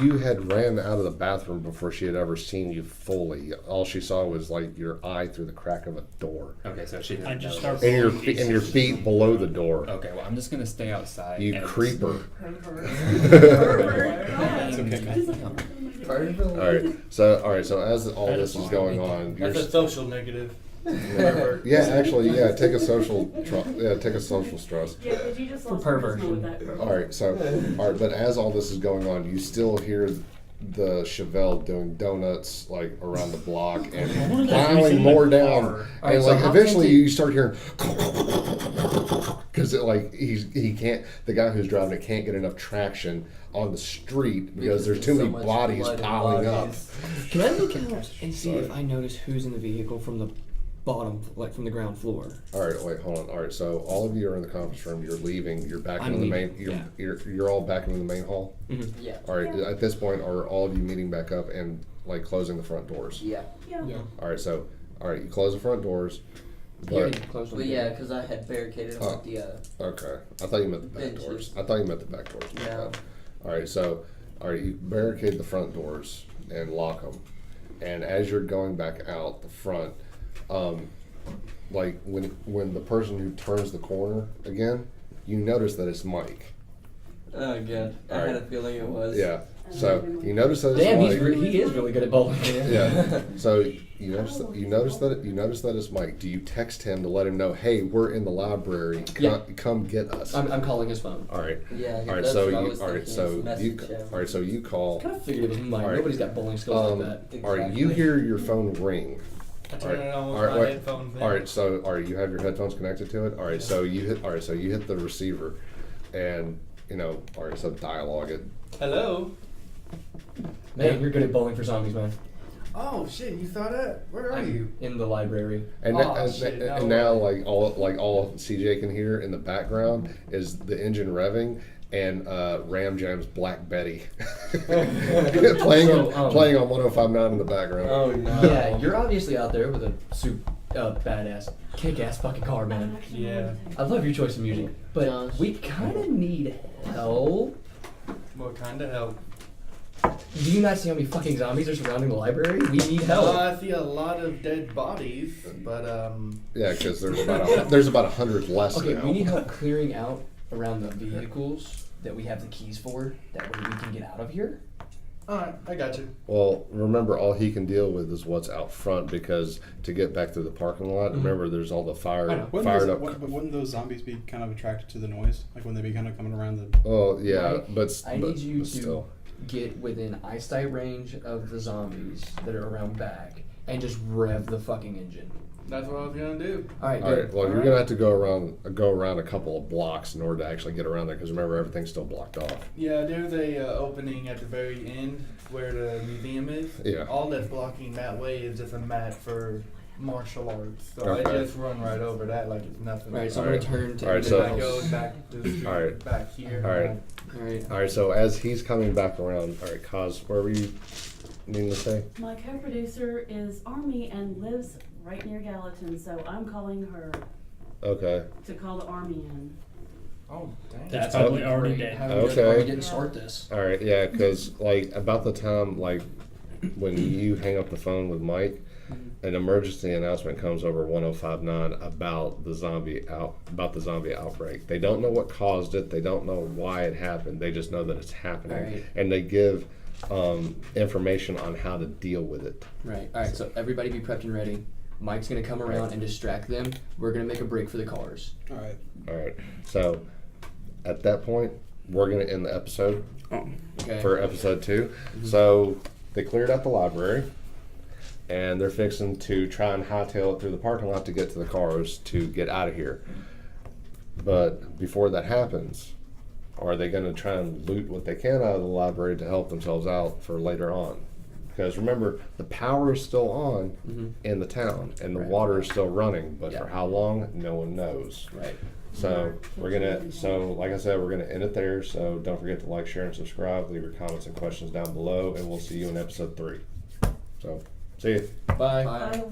you had ran out of the bathroom before she had ever seen you fully. All she saw was like your eye through the crack of a door, Okay, so she didn't I just notice. start and your blowing and your pieces. feet below the door. Okay, well, I'm just gonna stay outside. You and- creeper. It's okay, man. All right. So as all this is going on, you're That's a social negative. yeah, actually, yeah. Take a social stress. Yeah, because you just For lost charisma perversion. with that girl. All right. But as all this is going on, you still hear the Chevelle doing donuts like around the block and piling more down, All right, and so like how eventually tempting- you start hearing because like he can't, the guy who's driving it can't get enough traction on the street because there's too so many much bodies blood and piling up. bodies. Can I look out and see Sorry. if I notice who's in the vehicle from the bottom, like from the ground floor? All right, wait, hold on. All right, so all of you are in the conference room. You're leaving. You're back I'm into the leaving, main. yeah. You're all back into the main hall. Yeah. All right. At this point, are all of you meeting back up and like closing the front doors? Yeah. Yeah. All right. So, all right, you close the front doors. You already But closed them. But yeah, because I had barricaded them Oh. with the. okay, I thought you meant the back Benches. doors. I thought you meant the back doors. My No. bad. All right. So, all right, you barricade the front doors and lock them. And as you're going back out the front, like when the person who turns the corner again, you notice that it's Mike. Oh god, I All had right. a feeling it was. Yeah. So you notice that it's Damn, Mike. he is really good at bowling. Yeah. So you notice that it's Mike. Do you text him to let him know, hey, we're in the library. Yeah. Come get us. I'm calling his phone. All right. Yeah, All right. that's So what I you. was All right. thinking, So is you. message him. All right. So you call. Kind of figured it was mine. All right. Nobody's got bowling skills like that. All right. You hear your phone ring. I turn it on with All right, my wait. headphones. All right. So all right. You have your headphones connected to it. All right. So you hit. All right. So you hit the receiver, and all right. So dialogue it. Hello. Man, you're good at bowling for zombies, man. Oh shit! You saw that? Where are you? In the library. And, Oh, shit, no and now, way. all CJ can hear in the background is the engine revving and Ram Jam's Black Betty playing So, playing on 105.9 in the background. Oh no. Yeah, you're obviously out there with a badass, kick-ass fucking car, man. Yeah. I love your choice of music, but Josh. we kind of need help. What kind of help? Do you not see how many fucking zombies are surrounding the library? We need help. I see a lot of dead bodies, but Yeah, because there's about 100 less Okay, now. we need help clearing out around the vehicles that we have the keys for. That way we can get out of here. alright, I got you. Well, remember, all he can deal with is what's out front because to get back to the parking lot, remember, there's all the I know. fired up. Wouldn't those zombies be kind of attracted to the noise? Like when they be kind of coming around the. Oh yeah, Mike, but I need you but to still. get within eyesight range of the zombies that are around back and just rev the fucking engine. That's what I was gonna do. All right, All good. right. Well, you're gonna have to go around a couple of blocks in order to actually get around there because remember everything's still blocked off. Yeah, there's a opening at the very end where the museum is. Yeah. All that's blocking that way is just a mat for martial arts. So Okay. I just run right over that like it's nothing. All right, so I'm All gonna right. turn to All right, And so- I go back to the street, All right. back here. All right. All right. All right. So as he's coming back around, all right, Kaz, where were you needing to say? My co-producer is Army and lives right near Gallatin, so I'm calling her Okay. to call the Army in. Oh, dang. That's Oh, probably already Great. dead. How we Okay. didn't start this. All right. Yeah, because like about the time like when you hang up the phone with Mike, an emergency announcement comes over 105.9 about the zombie outbreak. They don't know what caused it. They don't know why it happened. They just know that it's happening, Right. and they give information on how to deal with it. Right. All right. So everybody be prepped and ready. Mike's gonna come around and distract them. We're gonna make a break for the cars. All right. All right. So at that point, we're gonna end the episode Oh. Okay. for episode 2. So they cleared out the library, and they're fixing to try and hightail it through the parking lot to get to the cars to get out of here. But before that happens, are they going to try and loot what they can out of the library to help themselves out for later on? Because remember, the power is still on in the town, and the Right. water is still running. But Yeah. for how long, no one knows. Right. So like I said, we're gonna end it there. So don't forget to like, share, and subscribe. Leave your comments and questions down below, and we'll see you in episode 3. So see you. Bye. Bye. Bye.